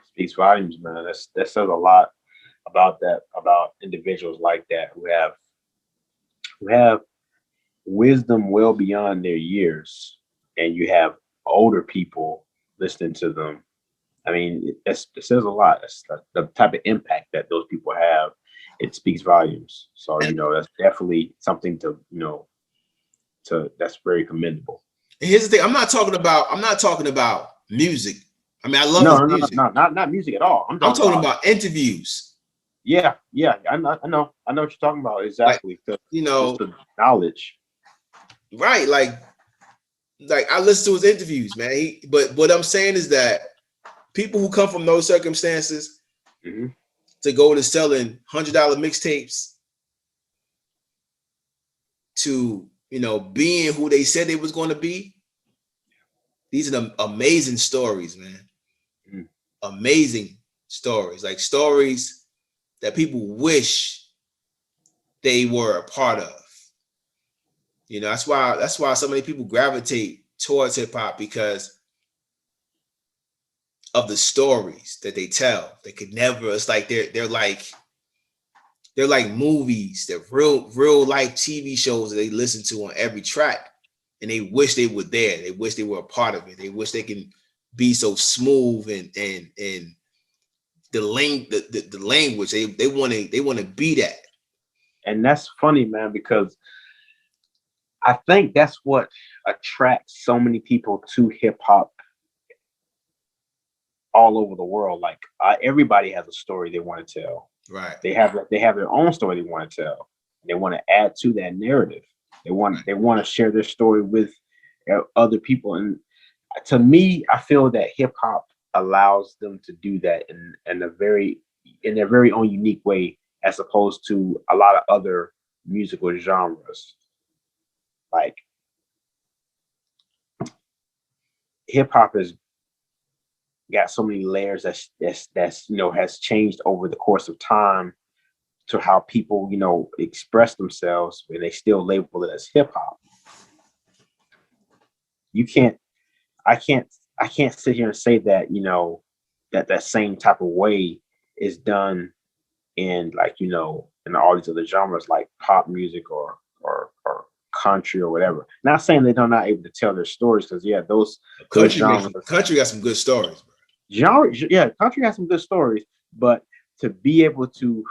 Speaks volumes, man. That says a lot about individuals like that who have wisdom well beyond their years, and you have older people listening to them. I mean, it says a lot. That's the type of impact that those people have. It speaks volumes. So, you know, that's definitely something to, you know, that's very commendable. And here's the thing: I'm not talking about music. I mean, I love his music. No, not music at all. I'm talking about interviews. Yeah, I know what you're talking about exactly. Like, you know, just the knowledge, right? Like I listen to his interviews, man. But what I'm saying is that people who come from those circumstances to go to selling $100 mixtapes to, you know, being who they said they was going to be. These are the amazing stories, man. Amazing stories, like stories that people wish they were a part of. You know, that's why so many people gravitate towards hip hop, because of the stories that they tell. They could never. It's like they're like movies. They're real life TV shows that they listen to on every track, and they wish they were there. They wish they were a part of it. They wish they can be so smooth and the language. They want to be that. and that's funny, man, because I think that's what attracts so many people to hip hop all over the world. Like everybody has a story they want to tell. Right. They have their own story they want to tell. They want to add to that narrative. They want to share their story with other people. And to me, I feel that hip hop allows them to do that in their very own unique way, as opposed to a lot of other musical genres. Like hip hop is got so many layers that's has changed over the course of time to how people express themselves, and they still label it as hip hop. You can't, I can't sit here and say that that same type of way is done in in all these other genres like pop music or country or whatever. Not saying they're not able to tell their stories, because those genres, country got some good stories. Country has some good stories, but to be able to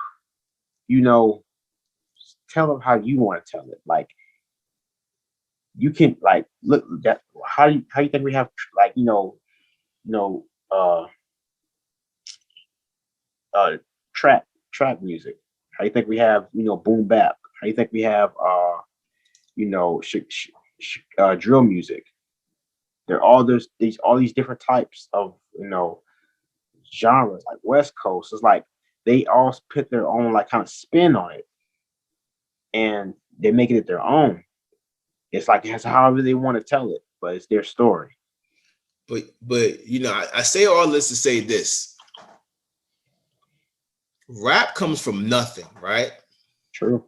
tell them how you want to tell it, like you can look that how you think we have uh trap music? How you think we have boom bap? How you think we have drill music? There are all these different types of genres. Like West Coast, it's like they all put their own kind of spin on it, and they make it their own. It's like it's however they want to tell it, but it's their story. But I say all this to say this: rap comes from nothing, right? True.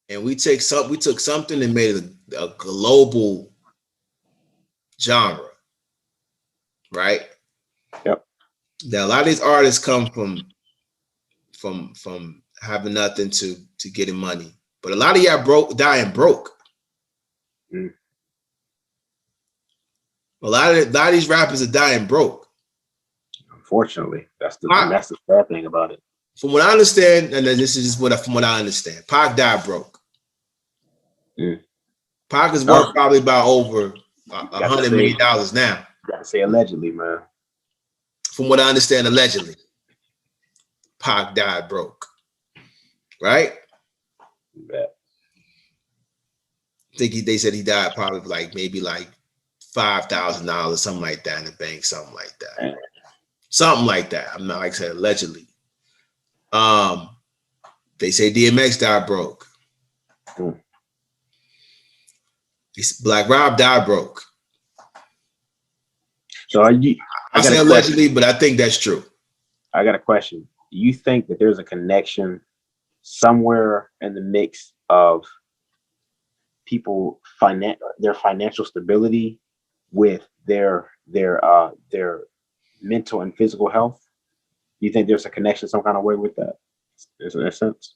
And we took something and made it a global genre, right? Yep. Now a lot of these artists come from having nothing to getting money, but a lot of y'all dying broke. Mm. A lot of these rappers are dying broke. Unfortunately, that's the bad thing about it. From what I understand, and this is just from what I understand, Pac died broke. Mm. Pac is worth probably about over $100 million now. You gotta say allegedly, man. From what I understand, allegedly, Pac died broke. Right? Yeah. I think they said he died probably maybe $5,000, something like that in the bank, something like that. Man. Something like that. I'm not, like I said, allegedly. They say DMX died broke. Mm. Black Rob died broke. So I say allegedly, but I think that's true. I got a question. Do you think that there's a connection somewhere in the mix of people their financial stability with their mental and physical health? Do you think there's a connection some kind of way with that? Is in a sense?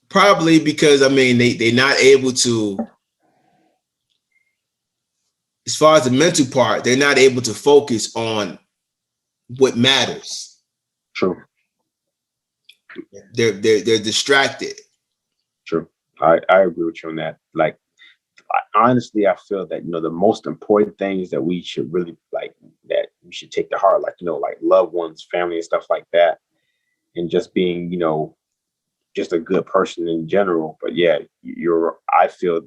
Probably because they're not able to, as far as the mental part, they're not able to focus on what matters. True. They're distracted. True. I agree with you on that. Like, honestly, I feel that the most important things that we should really that we should take to heart, like loved ones, family, and stuff like that, and just being just a good person in general. But yeah, I feel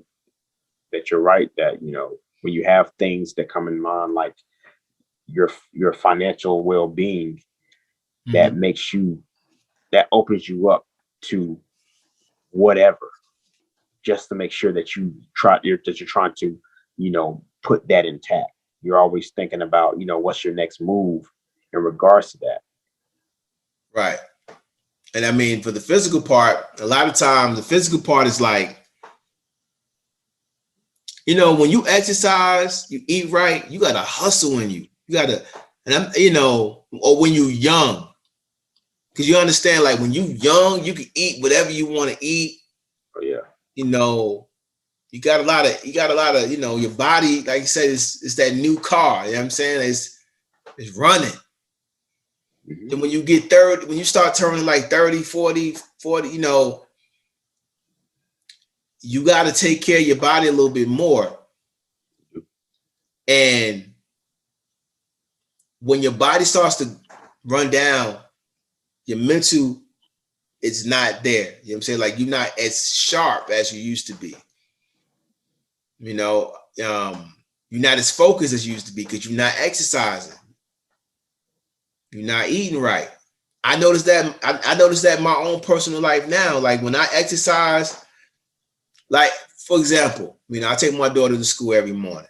that you're right that when you have things that come in mind, like your financial well-being, mm-hmm. that opens you up to whatever, just to make sure that you're trying to put that intact. You're always thinking about what's your next move in regards to that. Right. And for the physical part, a lot of times the physical part is like, when you exercise, you eat right, you got to hustle in you. You got to, or when you're young, because you understand, like when you're young, you can eat whatever you want to eat. Oh yeah. You got a lot of, your body, like you said, it's that new car. You know what I'm saying? It's running. Mm-hmm. And when you get when you start turning like 30, 40, you got to take care of your body a little bit more. And when your body starts to run down, your mental is not there. You know what I'm saying? Like you're not as sharp as you used to be. You're not as focused as you used to be because you're not exercising. You're not eating right. I noticed that in my own personal life now. Like when I exercise, like for example, I take my daughter to school every morning.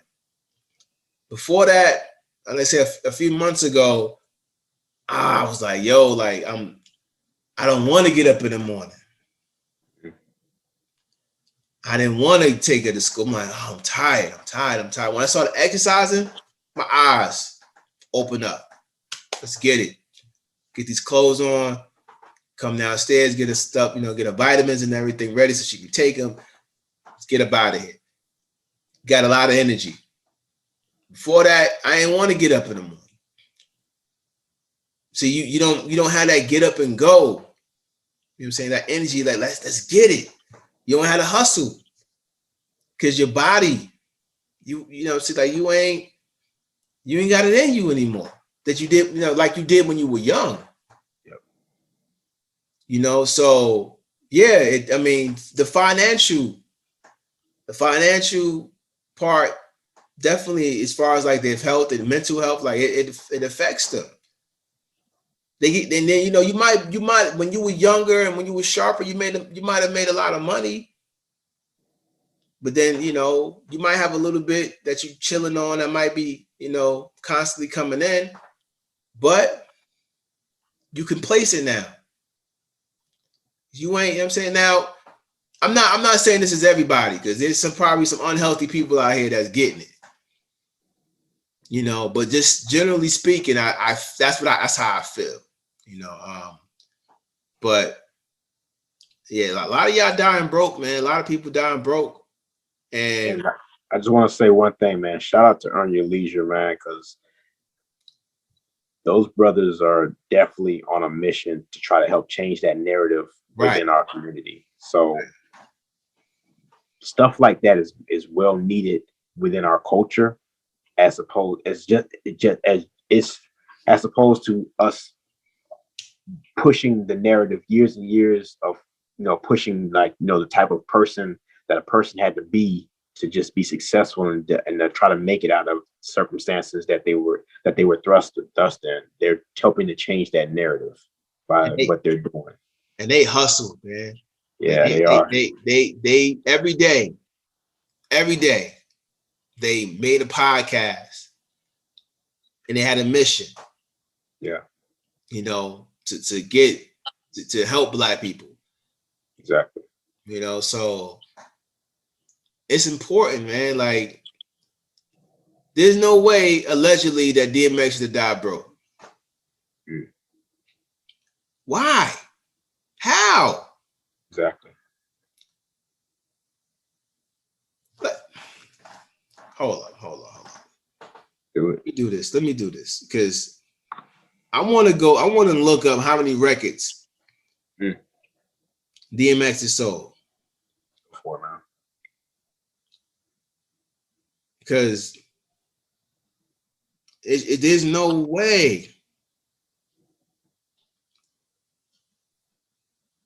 Before that, let's say a few months ago, I was like, yo, like I don't want to get up in the morning. I didn't want to take her to school. I'm like, oh, I'm tired. When I started exercising, my eyes opened up. Let's get it. Get these clothes on, come downstairs, get her stuff, get her vitamins and everything ready so she can take them. Let's get up out of here. Got a lot of energy. Before that, I didn't want to get up in the morning. See, you don't have that get up and go. You know what I'm saying? That energy, like let's get it. You don't have to hustle. Cause your body, see, like you ain't got it in you anymore. That you did, like you did when you were young. Yep. So yeah, the financial part definitely, as far as like their health and mental health, like it affects them. And then you might when you were younger and when you were sharper, you might have made a lot of money, but then you might have a little bit that you chilling on that might be constantly coming in, but you can place it now. You ain't, you know what I'm saying? Now, I'm not saying this is everybody, because there's probably some unhealthy people out here that's getting it. But just generally speaking, that's how I feel. But yeah, a lot of y'all dying broke, man. A lot of people dying broke. And I just want to say one thing, man. Shout out to Earn Your Leisure, man, because those brothers are definitely on a mission to try to help change that narrative within our community. So stuff like that is well needed within our culture, as opposed to us pushing the narrative years and years of pushing the type of person that a person had to be to just be successful and try to make it out of circumstances that they were thrust in. They're helping to change that narrative by what they're doing. And they hustle, man. Yeah, they are. They every day, they made a podcast and they had a mission. Yeah. To help Black people. Exactly. So it's important, man. Like, there's no way, allegedly, that DMX should have died broke. Why? How? Exactly. Hold on. Let me do this because I want to look up how many records DMX has sold. Before now. Because there's no way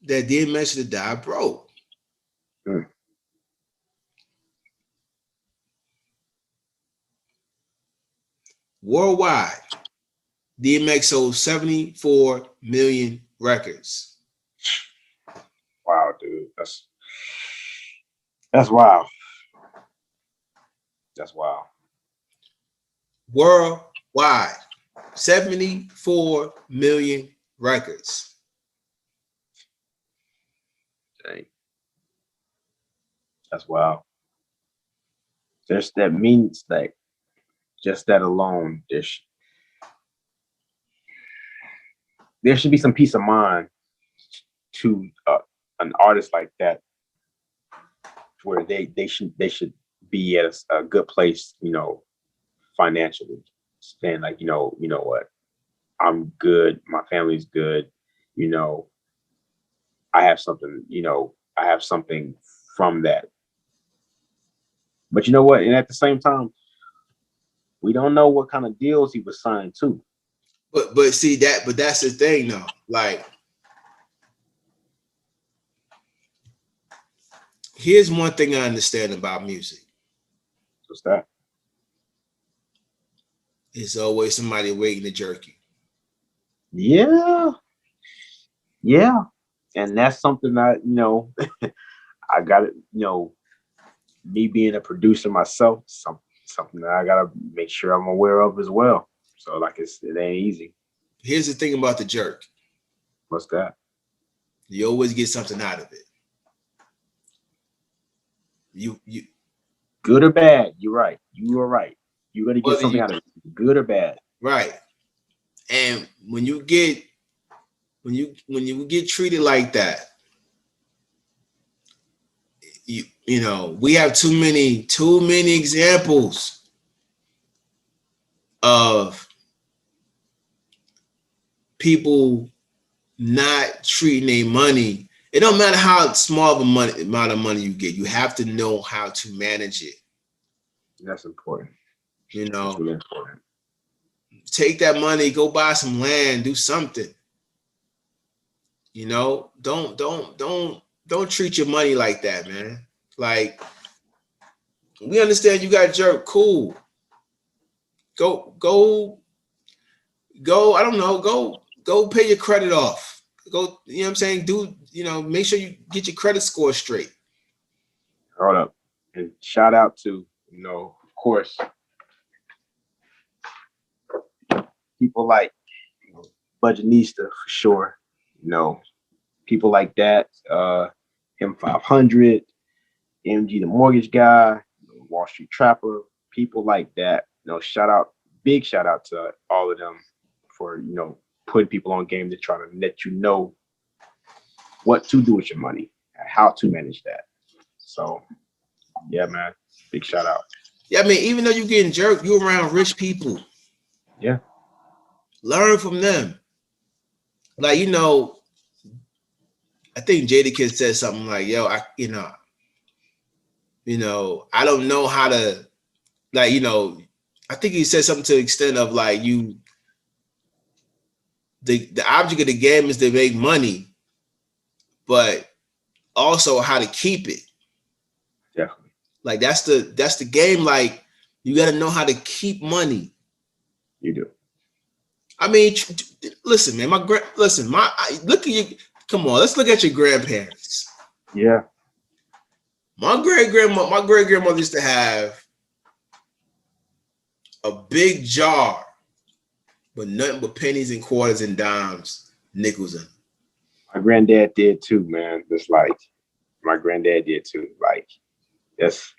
that DMX should have died broke. Worldwide, DMX sold 74 million records. Wow, dude. That's wild. That's wild. Worldwide, 74 million records. Dang. That's wild. That means like just that alone, there should be some peace of mind to an artist like that, where they should be at a good place, financially, saying like, you know what, I'm good, my family's good, I have something from that. But you know what? And at the same time, we don't know what kind of deals he was signed to. But see that, but that's the thing though. Like, here's one thing I understand about music. What's that? It's always somebody waiting to jerk you. Yeah. Yeah. And that's something that, I got it, me being a producer myself, something that I gotta make sure I'm aware of as well. So like it ain't easy. Here's the thing about the jerk. What's that? You always get something out of it. You Good or bad, you're right. You are right. You're gonna get something out of it, good or bad. Right. And when you get treated like that, you know, we have too many examples of people not treating their money. It don't matter how small of amount of money you get. You have to know how to manage it. That's important. You know, that's really important. Take that money, go buy some land, do something. You know, don't treat your money like that, man. Like, we understand you got jerk, cool. Go. I don't know. Go pay your credit off. Go. You know what I'm saying? Make sure you get your credit score straight. Hold up, and shout out to of course, people like Budgetnista for sure. People like that. M500, MG the mortgage guy, Wall Street Trapper. People like that. Big shout out to all of them for putting people on game to try to let you know what to do with your money and how to manage that. So yeah, man, big shout out. Yeah, I mean, even though you're getting jerked, you're around rich people. Yeah. Learn from them. Like, I think Jadakiss said something like, yo, I don't know how to, like, I think he said something to the extent of like, the object of the game is to make money, but also how to keep it. Definitely. Like that's the game. Like, you got to know how to keep money. You do. I mean, listen, man. Look at you. Come on, let's look at your grandparents. Yeah. My great grandmother used to have a big jar, but nothing but pennies and quarters and dimes, nickels in. My granddad did too, man. Just like my granddad did too. Like, it's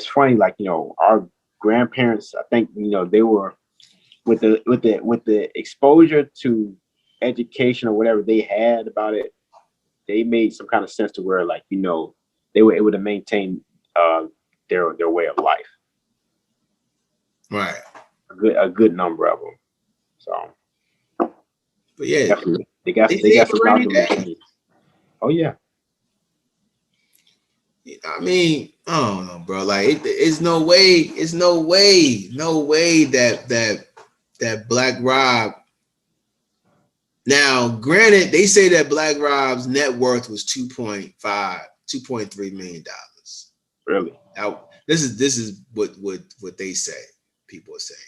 funny. Like, our grandparents, I think, they were with the exposure to education or whatever they had about it. They made some kind of sense to where, like, they were able to maintain their way of life. Right. A good number of them. So. But yeah, definitely. They got some documentation. Oh yeah. I mean, I don't know, bro. Like, it's no way that Black Rob. Now, granted, they say that Black Rob's net worth was $2.3 million. Really? Now, this is what they say. People are saying.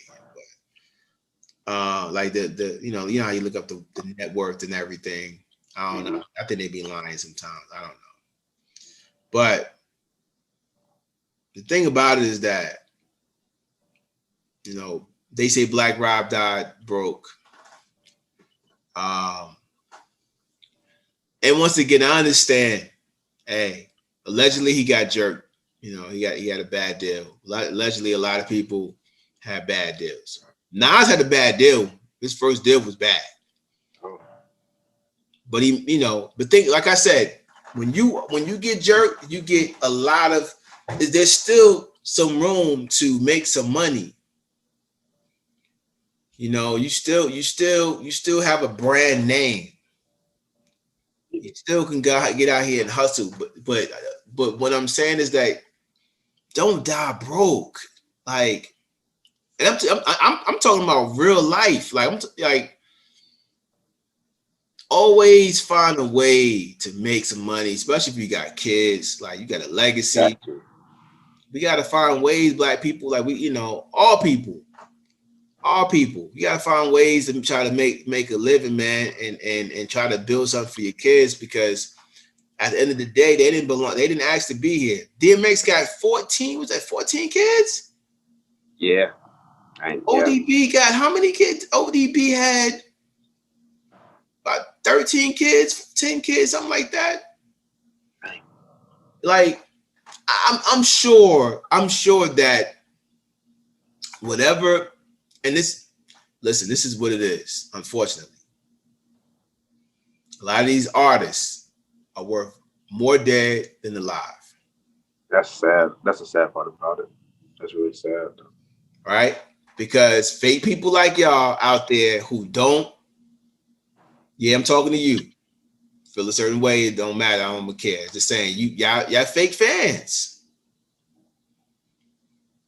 Like the how you look up the net worth and everything. I don't know. I think they be lying sometimes. I don't know. But the thing about it is that, they say Black Rob died broke. And once again, I understand. Hey, allegedly he got jerked. He had a bad deal. Allegedly, a lot of people had bad deals. Nas had a bad deal. His first deal was bad. But like I said, when you get jerked, you get a lot of. There's still some room to make some money. You still have a brand name. You still can get out here and hustle. But what I'm saying is that don't die broke. Like, and I'm talking about real life. Like, always find a way to make some money, especially if you got kids. Like, you got a legacy. Exactly. We got to find ways, Black people, like all people. You got to find ways to try to make a living, man, and try to build something for your kids, because At the end of the day, they didn't belong. They didn't ask to be here. DMX got 14. Was that 14 kids? Yeah. ODB got how many kids? ODB had about 13 kids, 10 kids, something like that. Like, I'm sure that whatever, and this is what it is, unfortunately. A lot of these artists are worth more dead than alive. That's sad. That's a sad part about it. That's really sad. Right? Because fake people like y'all out there who don't, I'm talking to you. Feel a certain way, it don't matter. I don't care. Just saying, y'all fake fans.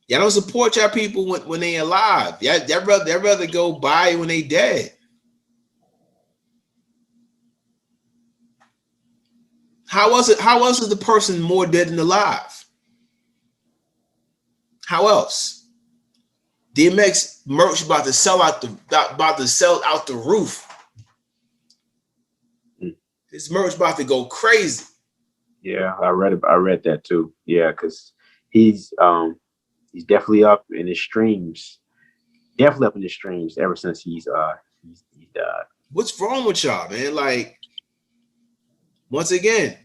Y'all don't support y'all people when they alive. Y'all rather go by when they dead. How else is the person more dead than alive? How else? DMX merch about to sell out the roof. His merch about to go crazy. Yeah, I read that too. Yeah, because he's definitely up in his streams. Definitely up in his streams ever since he's died. What's wrong with y'all, man? Like, once again,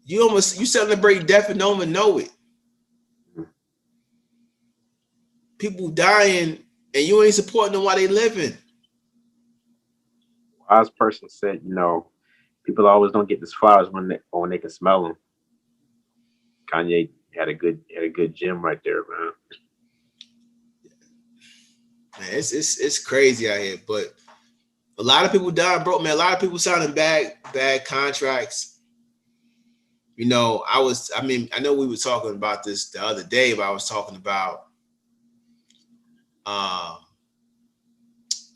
you celebrate death and don't even know it. People dying and you ain't supporting them while they living. Wise person said, people always don't get these flowers when they can smell them. Kanye had a good gym right there, man. Man, it's crazy out here, but a lot of people dying broke, man. A lot of people signing bad contracts. I know we were talking about this the other day, but I was talking about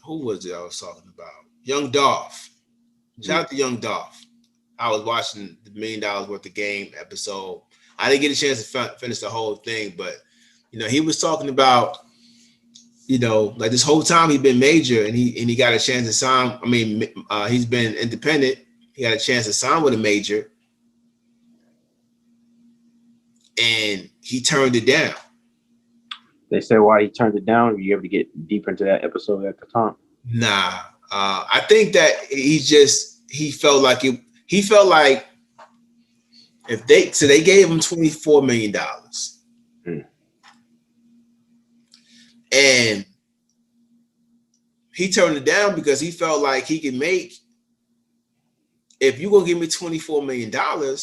who was it I was talking about? Young Dolph. Shout out to Young Dolph. I was watching the $1 Million Worth of Game episode. I didn't get a chance to finish the whole thing, but he was talking about, like this whole time he's been major and he got a chance to sign. He's been independent. He got a chance to sign with a major, and he turned it down. They said why he turned it down. Were you able to get deeper into that episode at the time? Nah, I think that he felt like if they gave him $24 million, and he turned it down because he felt like he could make. If you're gonna give me $24 million, I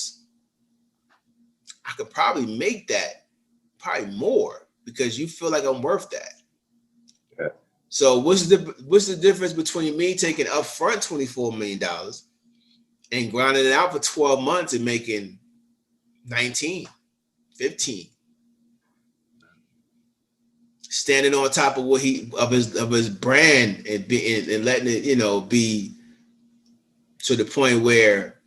could probably make that, probably more, because you feel like I'm worth that. Yeah. So what's the difference between me taking upfront $24 million and grinding it out for 12 months and making 19, 15, standing on top of his brand and letting it be to the point where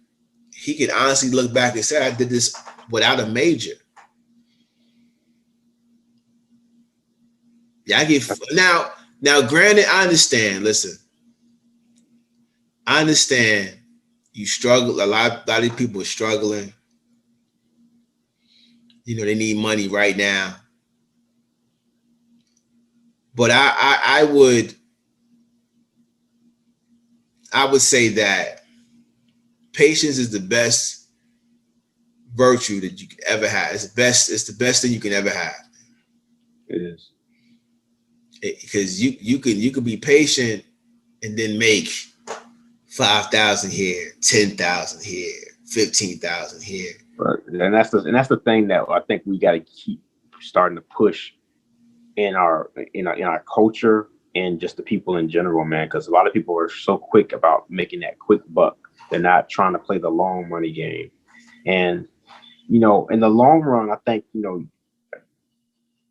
he could honestly look back and say, I did this without a major. Yeah, now granted, I understand. Listen, I understand you struggle. A lot of people are struggling. They need money right now. But I would say that patience is the best virtue that you could ever have. It's the best thing you can ever have. It is. Because you could be patient and then make 5,000 here, 10,000 here, 15,000 here. But and that's the thing that I think we got to keep starting to push in our culture and just the people in general, man. Because a lot of people are so quick about making that quick buck. They're not trying to play the long money game. And in the long run, I think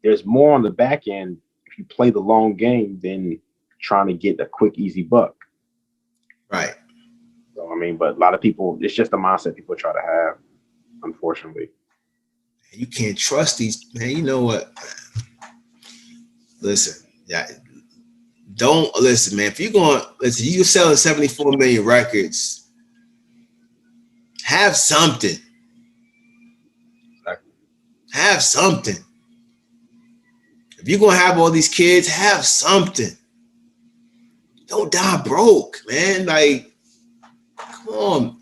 there's more on the back end if you play the long game than trying to get a quick, easy buck. Right. So but a lot of people, it's just the mindset people try to have, unfortunately. You can't trust these, man. You know what? Listen, don't listen, man. If you're selling 74 million records, have something. Exactly. Have something. If you're gonna have all these kids, have something. Don't die broke, man. Like, come on.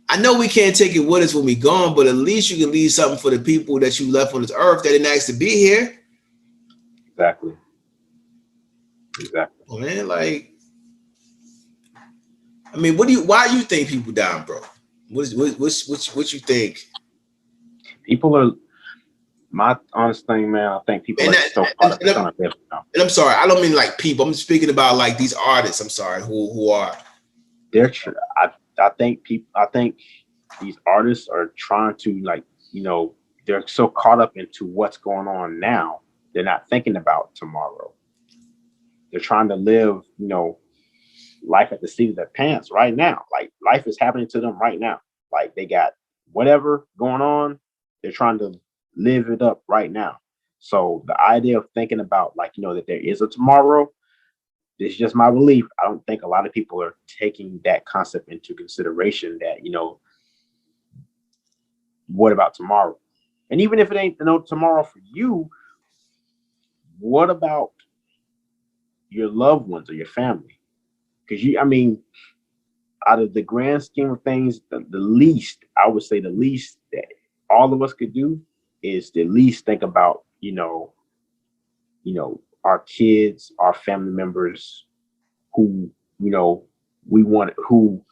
I know we can't take it with us when we gone, but at least you can leave something for the people that you left on this earth that didn't ask to be here. Exactly. Oh, man, like, I mean, why do you think people dying broke? What you think? People are, my honest thing, man, I think people are so caught up in trying to live now. And I'm sorry, I don't mean like people. I'm speaking about like these artists. I'm sorry, who are I think these artists are trying to, like, they're so caught up into what's going on now, they're not thinking about tomorrow. They're trying to live, life at the seat of their pants right now. Like, life is happening to them right now. Like, they got whatever going on, they're trying to live it up right now. So the idea of thinking about, like, that there is a tomorrow, it's just my belief. I don't think a lot of people are taking that concept into consideration, that, what about tomorrow? And even if it ain't no tomorrow for you, what about your loved ones or your family? Because out of the grand scheme of things, the least, I would say the least that all of us could do is to at least think about, our kids, our family members, who, who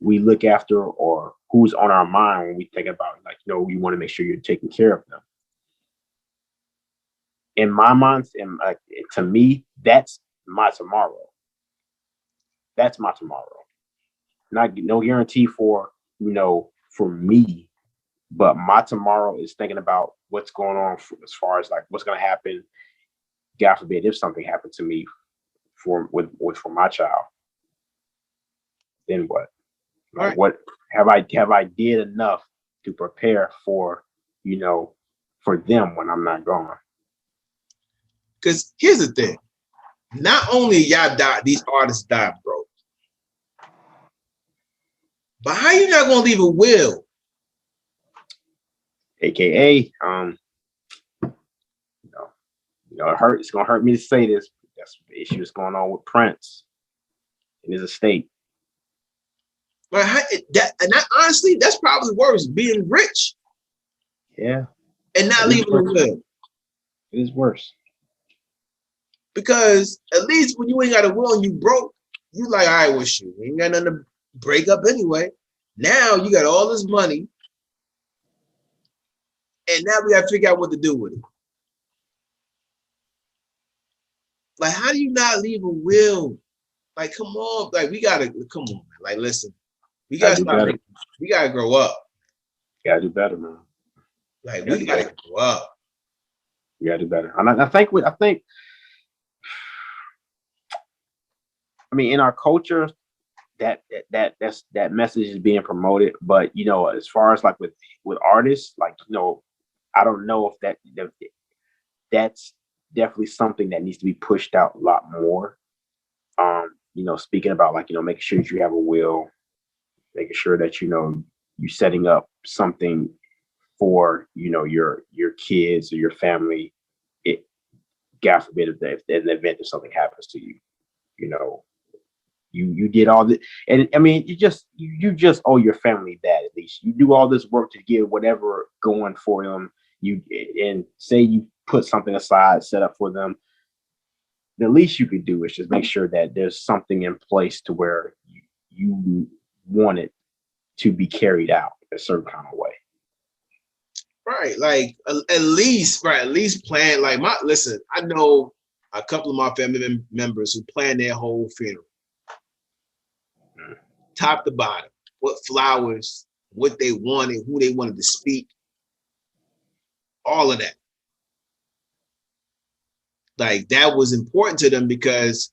we look after, or who's on our mind when we think about, like, you want to make sure you're taking care of them. In my mind, and like, to me, that's my tomorrow. That's my tomorrow. No guarantee for for me, but my tomorrow is thinking about what's going on as far as, like, what's going to happen. God forbid, if something happened to me for my child, then what? Like, right. What have I did enough to prepare for for them when I'm not gone? Because here's the thing: not only y'all die, these artists die broke, but how you not gonna leave a will? AKA, it's gonna hurt me to say this, but that's the issue that's going on with Prince and his estate. But honestly, that's probably worse, being rich. Yeah. And not leaving a will. It is worse. Because at least when you ain't got a will and you broke, you like, all right, well, shoot, you ain't got nothing to break up anyway. Now you got all this money, and now we got to figure out what to do with it. Like, how do you not leave a will? Like, come on, like, come on, man. Like, listen, we gotta grow up. You gotta do better, man. Like, we gotta grow up. You gotta do better. And I think in our culture, that message is being promoted. But as far as like with artists, like, I don't know if that's definitely something that needs to be pushed out a lot more. Speaking about, like, making sure that you have a will, making sure that you're setting up something for your kids or your family. God forbid, if in the event that something happens to you, you did all this, and you just owe your family that. At least you do all this work to get whatever going for them. And say you put something aside, set up for them. The least you could do is just make sure that there's something in place to where you want it to be carried out a certain kind of way. Right, like at least plan. Like, listen, I know a couple of my family members who plan their whole funeral, top to bottom, what flowers, what they wanted, who they wanted to speak, all of that. Like, that was important to them because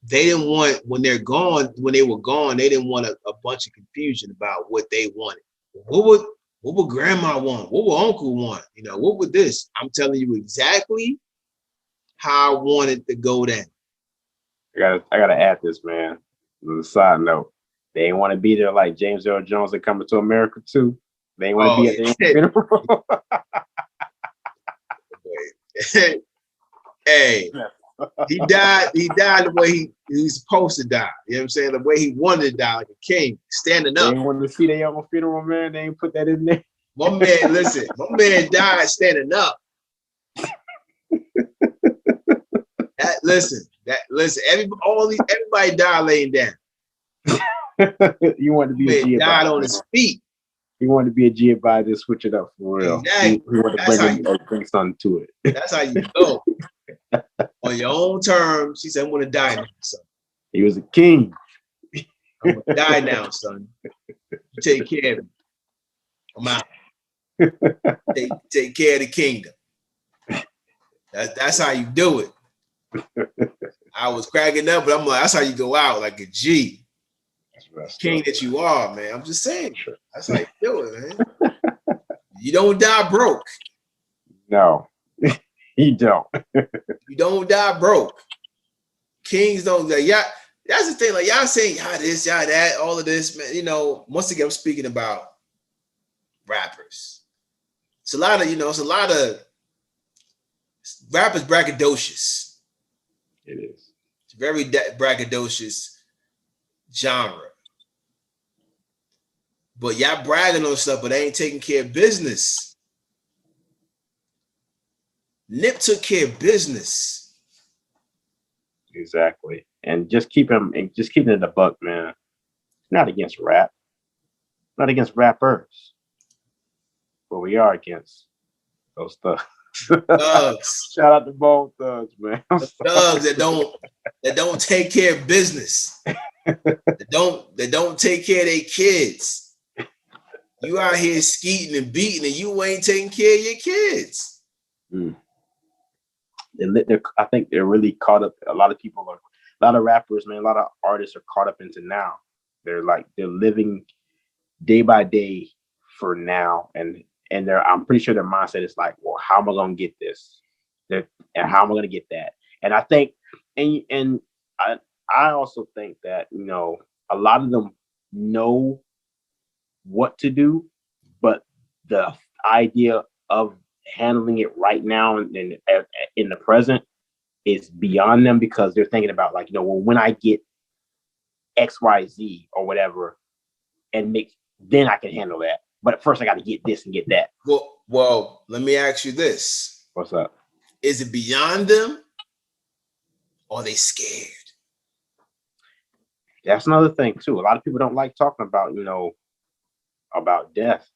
they didn't want, when they were gone, they didn't want a bunch of confusion about what they wanted. What would grandma want? What would uncle want? What would this? I'm telling you exactly how I wanted to go down. I gotta add this, man. As a side note, They ain't want to be there like James Earl Jones and Coming to America too. They ain't want to be at their funeral. Hey, he died the way he's supposed to die. You know what I'm saying? The way he wanted to die, like a king, standing up. They ain't want to see their own funeral, man. They ain't put that in there. My man, listen, my man died standing up. Listen, everybody died laying down. You want to be a G died on his feet. He wanted to be a G about to switch it up for real. Exactly. He wanted to bring something to it. That's how you go. On your own terms, he said, I'm gonna die now, son. He was a king. I'm gonna die now, son. You take care of me. I'm out. Take care of the kingdom. That's how you do it. I was cracking up, but I'm like, that's how you go out, like a G. King that you are, man. I'm just saying. That's how you do it, man. You don't die broke. No, you don't. You don't die broke. Kings don't. Like, yeah, that's the thing. Like y'all saying, y'all this, y'all that, all of this, man. You know, once again, I'm speaking about rappers. It's a lot of rappers braggadocious. It is. It's very braggadocious genre. But y'all bragging on stuff, but they ain't taking care of business. Nip took care of business. Exactly. And just keeping it in the buck, man. Not against rap. Not against rappers. But we are against those thugs. Thugs. Shout out to both thugs, man. Thugs that don't take care of business. that don't take care of their kids. You out here skeeting and beating, and you ain't taking care of your kids. Mm. I think they're really caught up. A lot of rappers, man, a lot of artists are caught up into now. They're living day by day for now, and I'm pretty sure their mindset is like, well, how am I gonna get this? And how am I gonna get that? And I think, and I also think that, you know, a lot of them know what to do, but the idea of handling it right now and in the present is beyond them, because they're thinking about, like, you know, well, when I get XYZ or whatever, then I can handle that. But first I got to get this and get that. Well, let me ask you this. What's up? Is it beyond them, or are they scared? That's another thing too. A lot of people don't like talking about, you know, about death,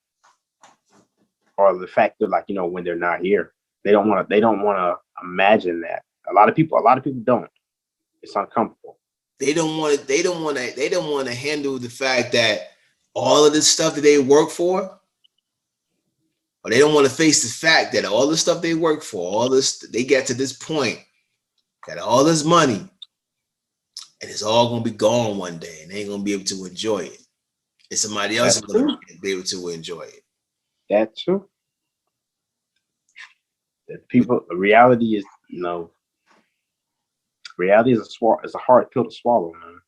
or the fact that, like, you know, when they're not here, they don't want to imagine that. A lot of people don't. It's uncomfortable. They don't want to handle the fact that all of this stuff that they work for, or they don't want to face the fact that all the stuff they work for, all this, they get to this point, got all this money, and it's all gonna be gone one day, and they ain't gonna be able to enjoy it. And somebody else is gonna be able to enjoy it. That's true. The reality is, you know, reality is a hard pill to swallow, man.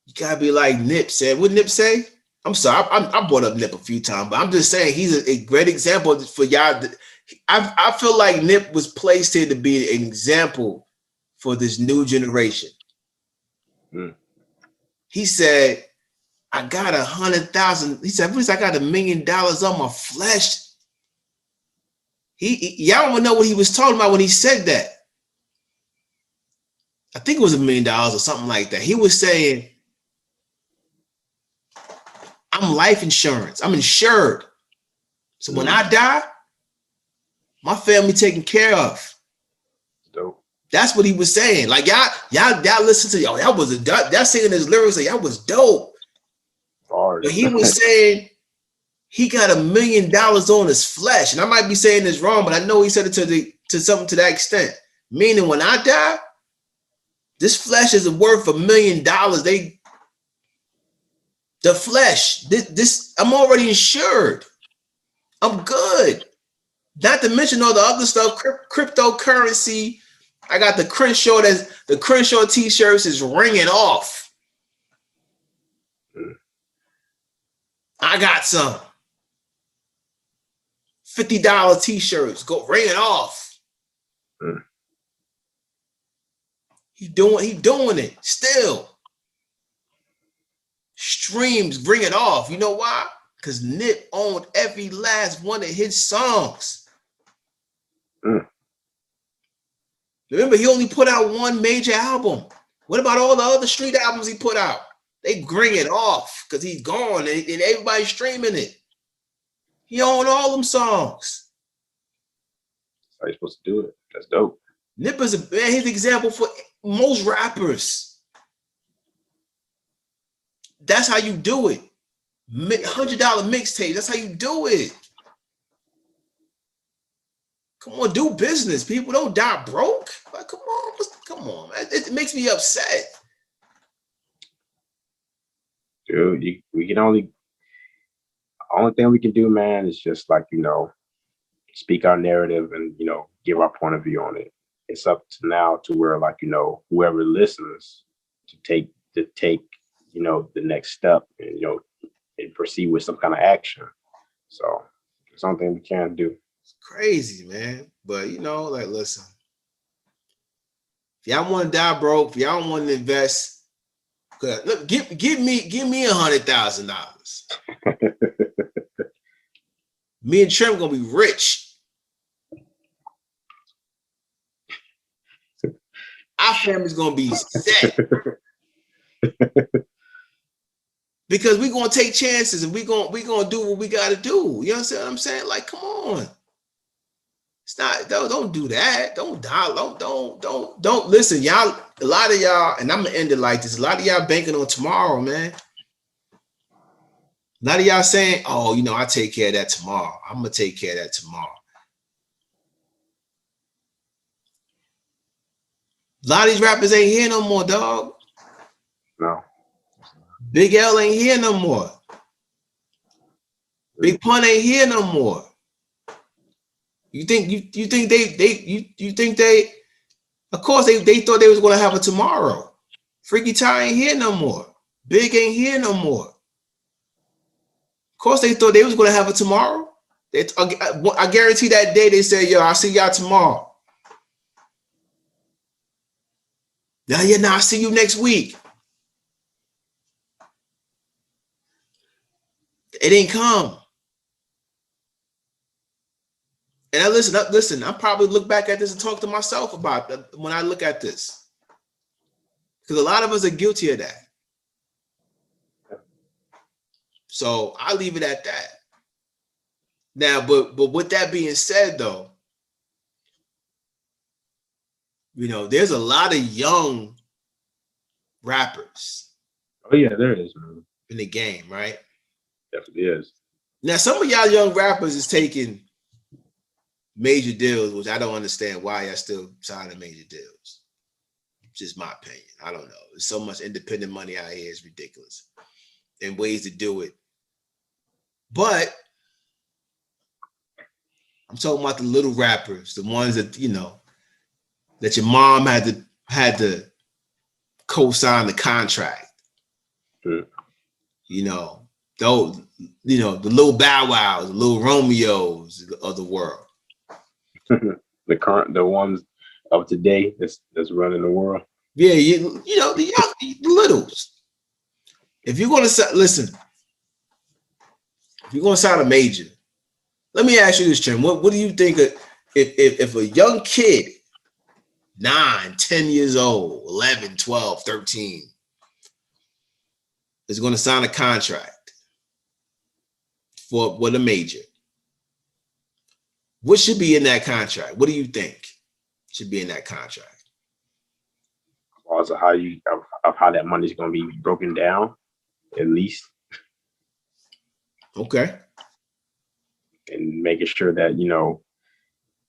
You gotta be like Nip said. What Nip say? I'm sorry, I brought up Nip a few times, but I'm just saying he's a great example for y'all. I feel like Nip was placed here to be an example for this new generation. Mm. He said, I got 100,000. He said, I got $1 million on my flesh. Y'all don't know what he was talking about when he said that. I think it was $1 million or something like that. He was saying, I'm life insurance. I'm insured. So when I die, my family taken care of. Dope. That's what he was saying. Like y'all listen to that was that singing his lyrics. Like, that was dope. Hard. But he was saying he got $1 million on his flesh, and I might be saying this wrong, but I know he said it to something to that extent. Meaning, when I die, this flesh is worth $1 million. The flesh, this I'm already insured. I'm good. Not to mention all the other stuff, cryptocurrency. I got the Crenshaw t-shirts is ringing off. I got some $50 t-shirts. Go ring it off. He doing it still. Streams bring it off. You know why? Because Nip owned every last one of his songs. Remember, he only put out one major album. What about all the other street albums he put out? They bring it off because he's gone and everybody's streaming it. He owned all them songs. That's how you're supposed to do it. That's dope. Nip is he's an example for most rappers. That's how you do it. $100 mixtape. That's how you do it. Come on, do business. People don't die broke. Like, come on, man. It makes me upset. Dude, we can only thing we can do, man, is just like, speak our narrative and, give our point of view on it. It's up to now to where, like, whoever listens to take, the next step and, and proceed with some kind of action. So it's something we can do. It's crazy, man. But, like, listen, if y'all want to die broke, if y'all want to invest, look, give me $100,000. Me and Trim gonna be rich. Our family's gonna be set. Because we're gonna take chances and we're gonna do what we gotta do. You understand what I'm saying? Like, come on. It's not, don't do that. Don't listen, y'all. A lot of y'all, and I'm gonna end it like this. A lot of y'all banking on tomorrow, man. A lot of y'all saying, oh, I take care of that tomorrow. I'm gonna take care of that tomorrow. A lot of these rappers ain't here no more, dog. No. Big L ain't here no more. Big Pun ain't here no more. You think they of course they thought they was gonna have a tomorrow. Freaky Ty ain't here no more. Big ain't here no more. Of course they thought they was gonna have a tomorrow. I guarantee that day they said, yo, I'll see y'all tomorrow. Now, I'll see you next week. It ain't come. And I listen, I probably look back at this and talk to myself about that when I look at this. Because a lot of us are guilty of that. So I leave it at that. Now, but with that being said, though, there's a lot of young rappers. Oh yeah, there is, man. In the game, right? Definitely is. Now, some of y'all young rappers is taking major deals, which I don't understand why y'all still signing major deals. Just my opinion. I don't know. There's so much independent money out here, it's ridiculous. And ways to do it. But I'm talking about the little rappers, the ones that, that your mom had to co-sign the contract. Mm. The little Bow Wows, the little Romeos of the world. the ones of today that's running the world. Yeah, the littles. If you're gonna listen, if you're gonna sign a major, let me ask you this, Jim. What do you think if a young kid, 9, 10 years old, 11, 12, 13, is gonna sign a contract with a major? What should be in that contract? What do you think should be in that contract? Also, how that money is going to be broken down, at least. Okay. And making sure that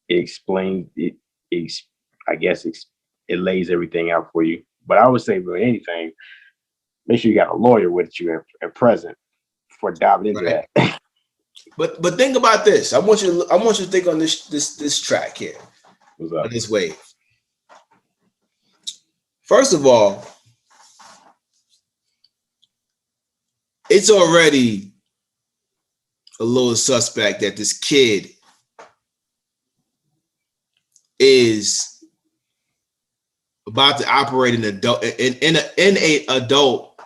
it explains it. I guess it lays everything out for you. But I would say, with anything, make sure you got a lawyer with you and present before diving into that. But think about this. I want you to think on this track here. What's up? On this wave. First of all, it's already a little suspect that this kid is about to operate in an adult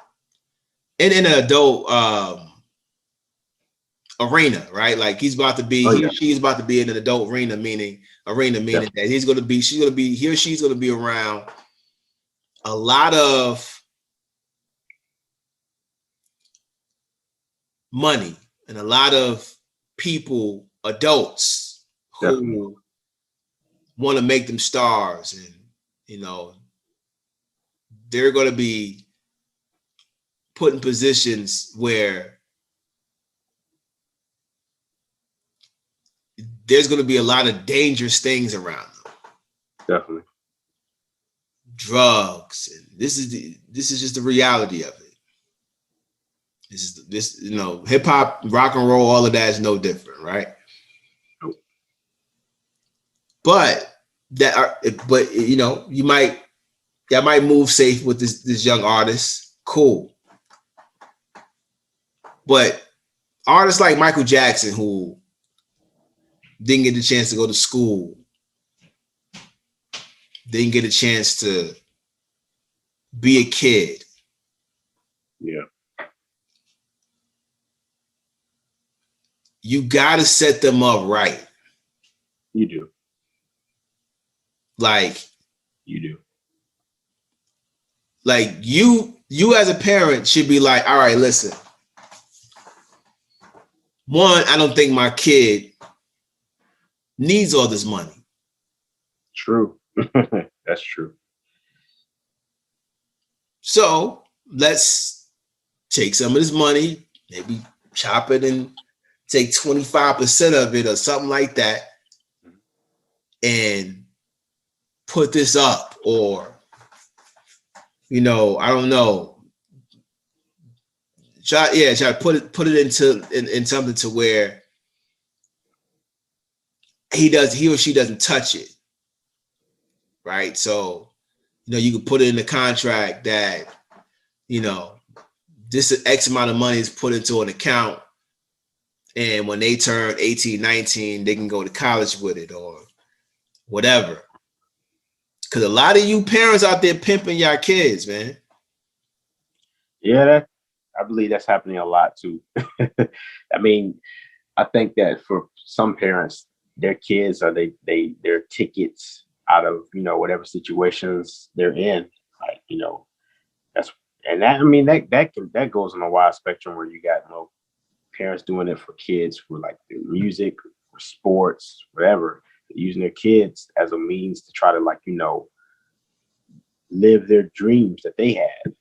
arena, right? Like he's about to be, he or she is about to be in an adult arena, meaning that he's going to be, she's going to be, he or she's going to be around a lot of money and a lot of people, adults who want to make them stars, and they're going to be put in positions where there's going to be a lot of dangerous things around them. Definitely. Drugs, and this is just the reality of it. This hip hop, rock and roll, all of that is no different, right? Nope. But you might move safe with this young artist, cool. But artists like Michael Jackson, who didn't get the chance to go to school, didn't get a chance to be a kid. Yeah. You got to set them up right. You do. Like, you do. Like you as a parent should be like, all right, listen. One, I don't think my kid needs all this money. True. That's true. So let's take some of this money, maybe chop it and take 25% of it or something like that, and put this up, or I don't know. Try to put it into something to where he or she doesn't touch it. Right. So, you can put it in the contract that, this X amount of money is put into an account, and when they turn 18, 19, they can go to college with it or whatever. Because a lot of you parents out there pimping your kids, man. Yeah, I believe that's happening a lot too. I mean, I think that for some parents, their kids are their tickets out of whatever situations they're in. Like that goes on a wide spectrum where you got parents doing it for kids for like their music or sports, whatever, using their kids as a means to try to live their dreams that they had.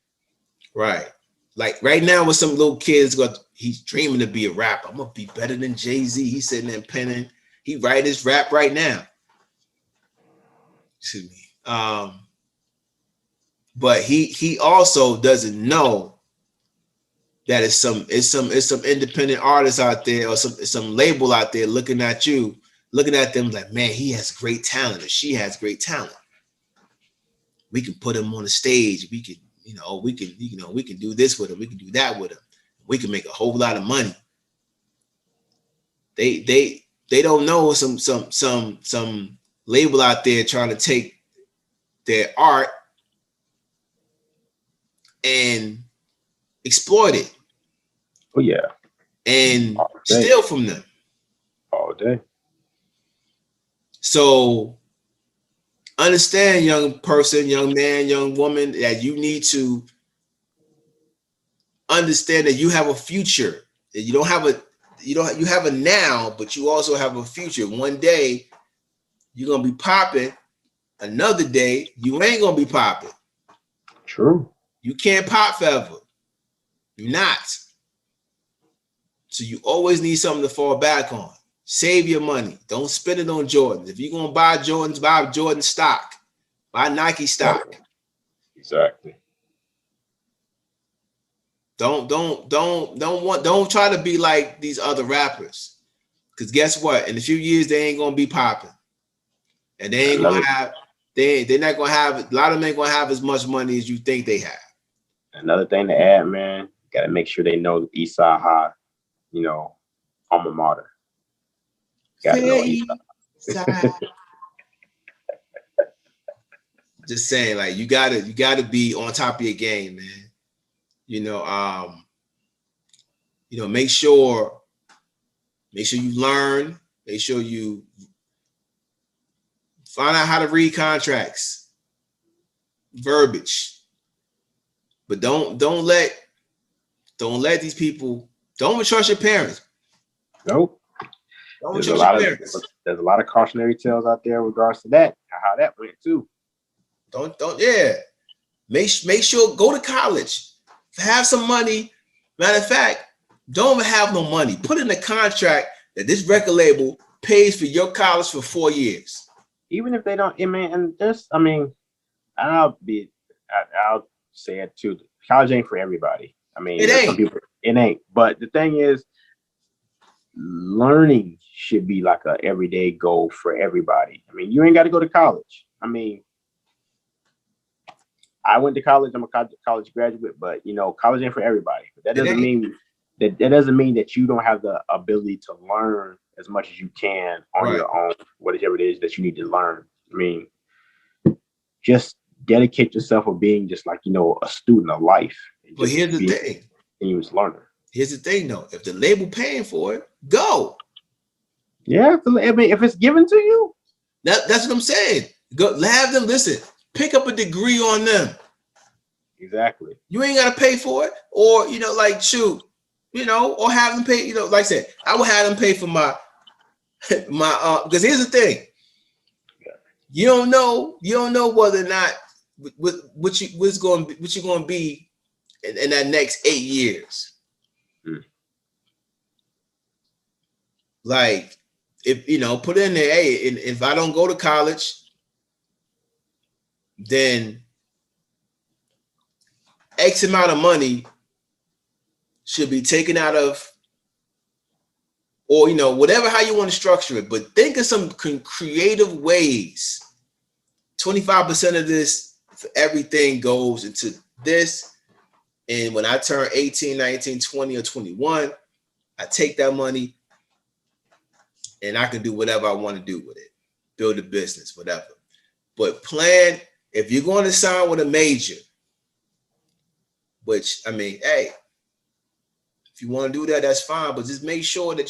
Right. Like right now with some little kids, he's dreaming to be a rapper. I'm gonna be better than Jay-Z. He's sitting there penning. He writing his rap right now. Excuse me. But he also doesn't know that it's some independent artists out there or some label out there looking at them like, man, he has great talent or she has great talent. We can put him on the stage. We can do this with him. We can do that with him. We can make a whole lot of money. They don't know some label out there trying to take their art and exploit it. Oh yeah. And steal from them. All day. So understand, young person, young man, young woman, that you need to understand that you have a future. That you have a now, but you also have a future. One day you're gonna be popping. Another day you ain't gonna be popping. True. You can't pop forever. You're not. So you always need something to fall back on. Save your money. Don't spend it on Jordans. If you're gonna buy Jordans, buy Jordan stock. Buy Nike stock. Exactly. Don't try to be like these other rappers. Because guess what? In a few years, they ain't gonna be popping. And they ain't gonna have, they're not gonna have, a lot of them ain't gonna have as much money as you think they have. Another thing to add, man, gotta make sure they know the East Side High, alma mater. Gotta know it. Just saying, like you gotta be on top of your game, man. Make sure you learn. Make sure you find out how to read contracts, verbiage. But don't let these people. Don't even trust your parents. Nope. There's a lot of cautionary tales out there in regards to that. How that went too. Don't. Yeah. Make sure go to college. Have some money. Matter of fact, don't even have no money. Put in a contract that this record label pays for your college for 4 years. Even if they don't, I'll say it too. College ain't for everybody. It ain't. Some people, it ain't. But the thing is, learning should be like a everyday goal for everybody. You ain't got to go to college. I went to college. I'm a college graduate, but college ain't for everybody. But that doesn't mean that you don't have the ability to learn as much as you can on your own, whatever it is that you need to learn. Just dedicate yourself to being just like a student of life. But here's the thing. Continuous learner. Here's the thing, though. If the label paying for it, go. Yeah, if it's given to you, that's what I'm saying. Go have them listen. Pick up a degree on them. Exactly. You ain't gotta pay for it, or or have them pay. Like I said, I would have them pay for my because here's the thing. You don't know whether or not what you're going to be in that next 8 years. Like if put in there, hey, if I don't go to college, then X amount of money should be taken out of, or whatever how you want to structure it. But think of some creative ways. 25% of this for everything goes into this, and when I turn 18, 19, 20, or 21, I take that money and I can do whatever I want to do with it, build a business, whatever. But plan, if you're going to sign with a major, which hey, if you want to do that, that's fine. But just make sure that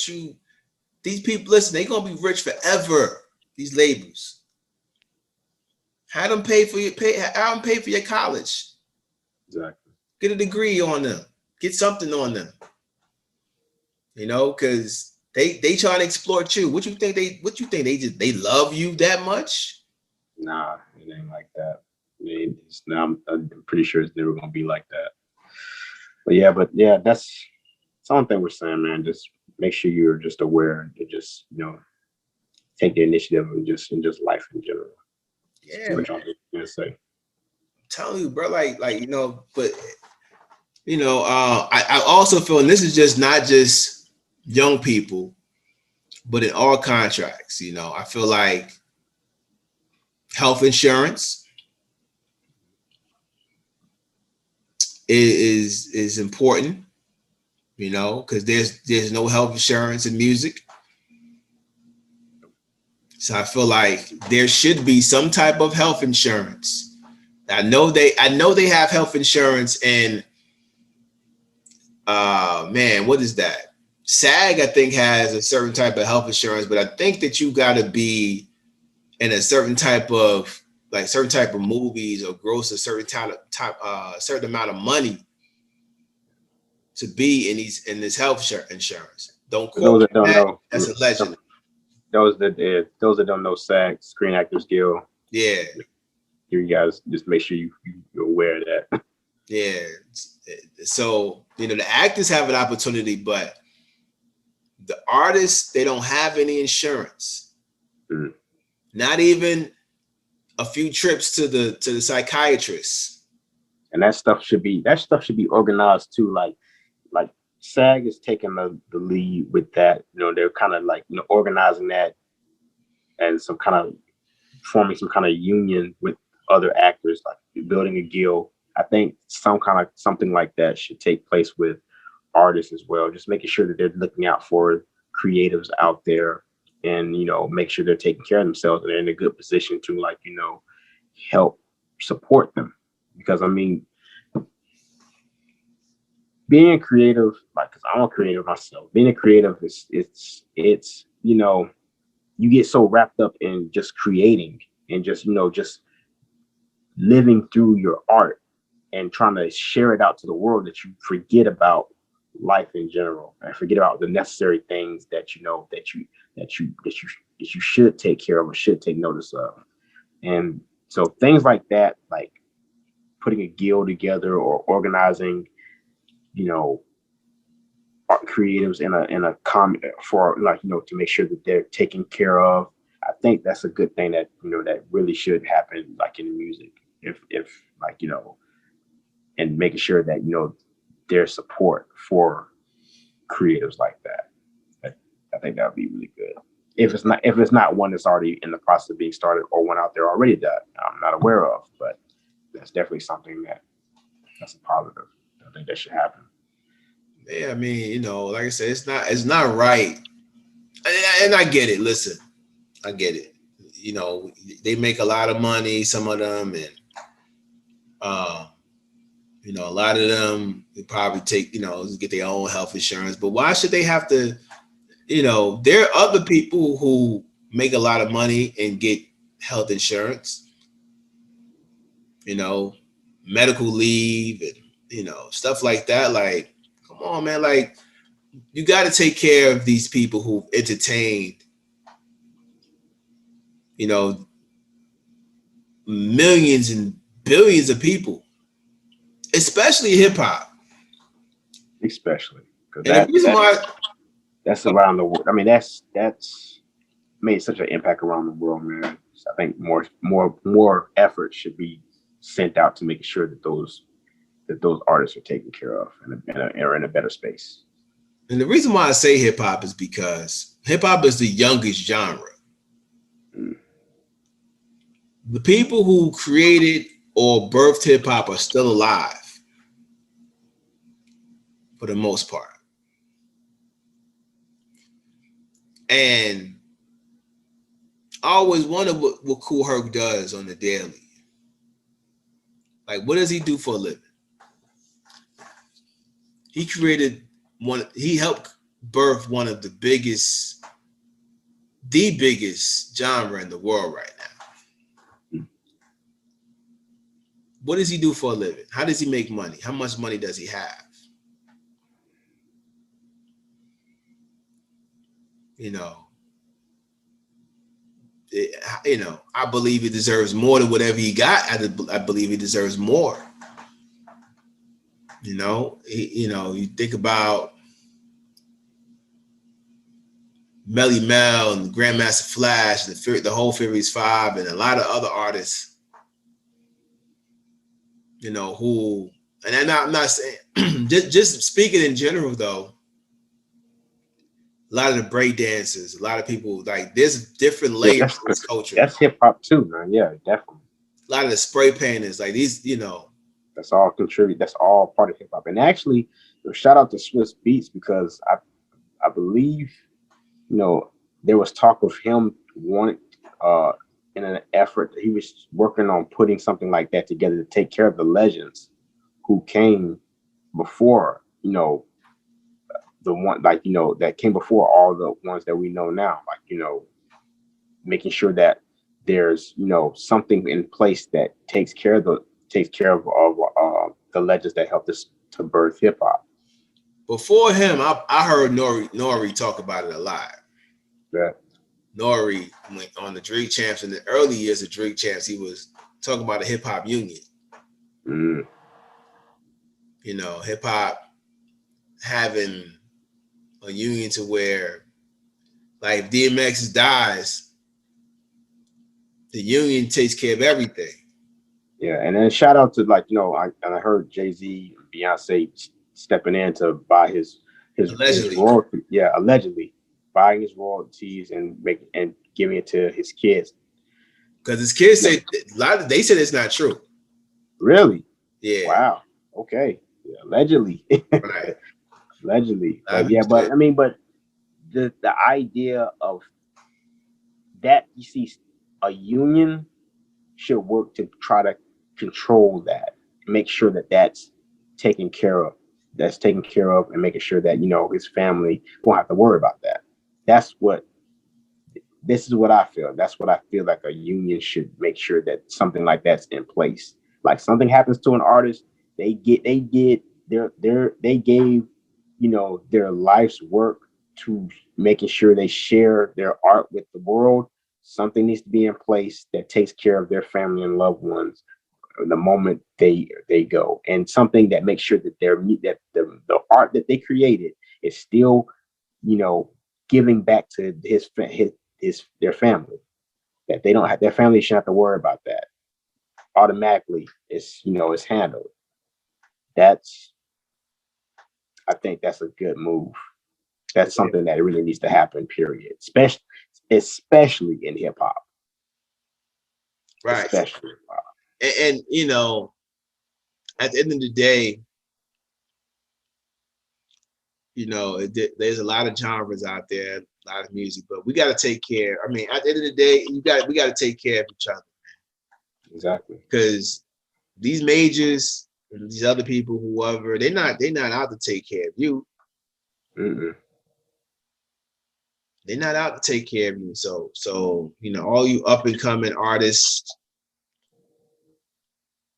these people, listen, they're gonna be rich forever. These labels, have them pay for your college. Exactly. Get a degree on them. Get something on them. Because they try to exploit you. What you think they love you that much? Nah, it ain't like that. I'm pretty sure it's never gonna be like that. But yeah, that's something we're saying, man. Just make sure you're just aware to just take the initiative and just life in general. Yeah, what y'all gonna say. I'm telling you, bro, but I also feel, and this is just not just young people, but in all contracts, I feel like health insurance is important, because there's no health insurance in music. So I feel like there should be some type of health insurance. I know they have health insurance in what is that? SAG, I think, has a certain type of health insurance, but I think that you got to be in a certain type of movies or gross a certain certain amount of money to be in this health insurance. Don't quote those that don't know. That's a legend. Those that don't know SAG, Screen Actors Guild. Yeah. You guys just make sure you're aware of that. Yeah. So, the actors have an opportunity, but the artists, they don't have any insurance. Mm. Not even a few trips to the psychiatrist. And that stuff should be organized too. Like SAG is taking the lead with that. They're kind of like organizing that and forming some kind of union with other actors, like building a guild. I think something like that should take place with artists as well. Just making sure that they're looking out for creatives out there and, you know, make sure they're taking care of themselves and they're in a good position to, like, you know, help support them. Because I mean, being creative, like, cause I'm a creative myself, being a creative is, it's, you know, you get so wrapped up in just creating and just, you know, just living through your art and trying to share it out to the world that you forget about life in general and forget about the necessary things that, you know, that you should take care of or should take notice of. And so things like that, like putting a guild together or organizing, you know, art creatives in a comment for, like, you know, to make sure that they're taken care of. I think that's a good thing that, you know, that really should happen, like in music, if like, you know, and making sure that, you know, there's support for creatives like that. I think that would be really good. If it's not one that's already in the process of being started or one out there already that I'm not aware of, but that's definitely something that's a positive. I think that should happen. Yeah, I mean, you know, like I said, it's not right. And I get it. Listen, I get it. You know, they make a lot of money, some of them, and you know, a lot of them they probably take, you know, get their own health insurance. But why should they have to, you know, there are other people who make a lot of money and get health insurance, you know, medical leave and, you know, stuff like that. Like, come on, man. Like, you got to take care of these people who entertained, you know, millions and billions of people, especially hip hop. Especially because And the reason why that's around the world. I mean, that's made such an impact around the world, man. So I think more effort should be sent out to making sure that those artists are taken care of and are in a better space. And the reason why I say hip hop is because hip hop is the youngest genre. Mm. The people who created or birthed hip hop are still alive for the most part. And I always wonder what Kool Herc does on the daily. Like, what does he do for a living? He created he helped birth one of the biggest genre in the world right now. What does he do for a living? How does he make money? How much money does he have? You know, you know, I believe he deserves more than whatever he got. I believe he deserves more. You know, you think about Melly Mel and Grandmaster Flash, the whole Furious Five, and a lot of other artists. You know who, and I'm not saying just speaking in general though. A lot of the break dancers, a lot of people, like, there's different layers of this culture. That's hip hop too, man. Yeah, definitely. A lot of the spray painters, like these, you know. That's all contribute. That's all part of hip hop. And actually, shout out to Swiss Beats because I believe, you know, there was talk of him wanting in an effort that he was working on putting something like that together to take care of the legends who came before, you know, the one, like, you know, that came before all the ones that we know now, like, you know, making sure that there's, you know, something in place that takes care of the legends that helped us to birth hip hop. Before him, I heard Nori talk about it a lot. Yeah. Nori went on the Drake Champs in the early years of Drake Champs. He was talking about a hip hop union. Mm. You know, hip hop having a union to where, like, if DMX dies, the union takes care of everything. Yeah, and then shout out to, like, you know, I heard Jay-Z and Beyonce stepping in to buy his royalty. Yeah, allegedly buying his royalties and giving it to his kids. Because his kids say they said it's not true. Really? Yeah. Wow. Okay. Yeah, allegedly. Right. Allegedly. But yeah, but I mean, but the idea of that, you see, a union should work to try to control that, make sure that that's taken care of, and making sure that, you know, his family won't have to worry about that. This is what I feel. That's what I feel like a union should make sure that something like that's in place. Like something happens to an artist, they gave, you know, their life's work to making sure they share their art with the world. Something needs to be in place that takes care of their family and loved ones the moment they go, and something that makes sure that the art that they created is still, you know, giving back to their family. That they don't have, their family shouldn't have to worry about that. Automatically, it's, you know, it's handled. I think that's a good move. That's something that really needs to happen, period. Especially in hip hop. Right. Especially hip hop. And you know, at the end of the day, you know, there's a lot of genres out there, a lot of music, but we got to take care. I mean, at the end of the day, we got to take care of each other. Exactly. Because these majors and these other people, whoever, they're not out to take care of you. Mm-mm. They're not out to take care of you. So you know, all you up and coming artists,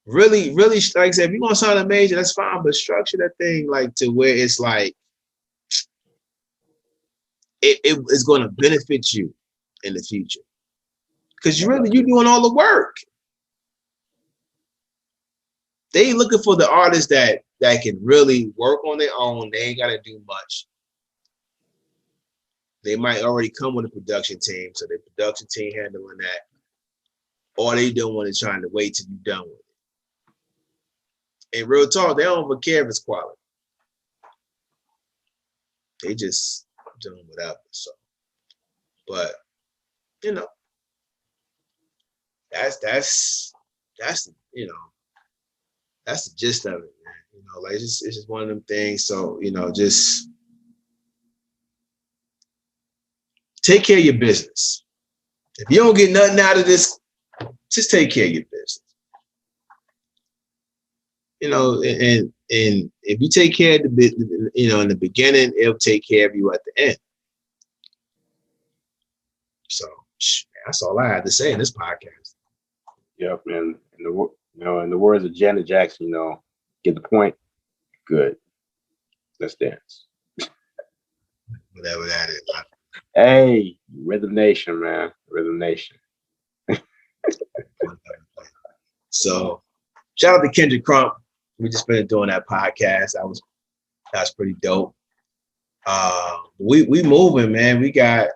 really, like I said, if you want to sign a major, that's fine, but structure that thing like to where it's like it is going to benefit you in the future. Because you're doing all the work. They ain't looking for the artists that can really work on their own. They ain't got to do much. They might already come with a production team, so the production team handling that. All they doing is trying to wait till you're done with it. And real talk, they don't even care if it's quality. They just doing whatever. So, but you know, that's you know, that's the gist of it, man. You know, like it's just one of them things. So, you know, just take care of your business. If you don't get nothing out of this, just take care of your business. You know, and if you take care of the business, you know, in the beginning, it'll take care of you at the end. So that's all I had to say in this podcast. Yep, and in the words of Janet Jackson, you know, get the point. Good. Let's dance. Whatever that is. Hey, Rhythm Nation, man. Rhythm Nation. So shout out to Kendrick Crump. We just finished doing that podcast. That's pretty dope. We moving, man. We getting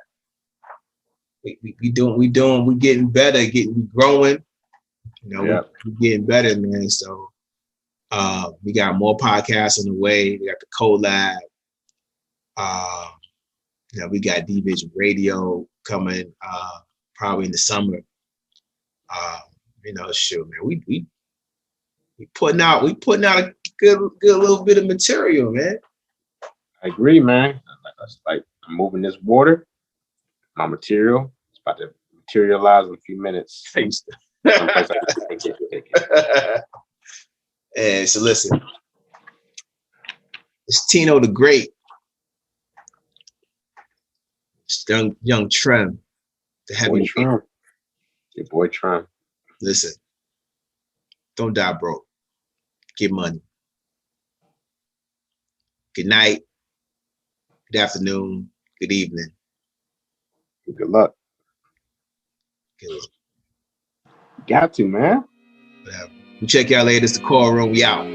better, we growing. You know, we getting better, man. So we got more podcasts on the way. We got the collab. You know, we got D-Vision Radio coming probably in the summer. You know, shoot, man. We putting out a good little bit of material, man. I agree, man. Like I'm moving this water. My material is about to materialize in a few minutes. And so listen, it's Teno the Great. It's young Trem, the heavy Trem. Your boy Trem. Listen, don't die broke. Get money. Good night. Good afternoon. Good evening. Good luck. Good luck. Got to, man. Whatever. We check y'all later. It's the Chord Room. We out.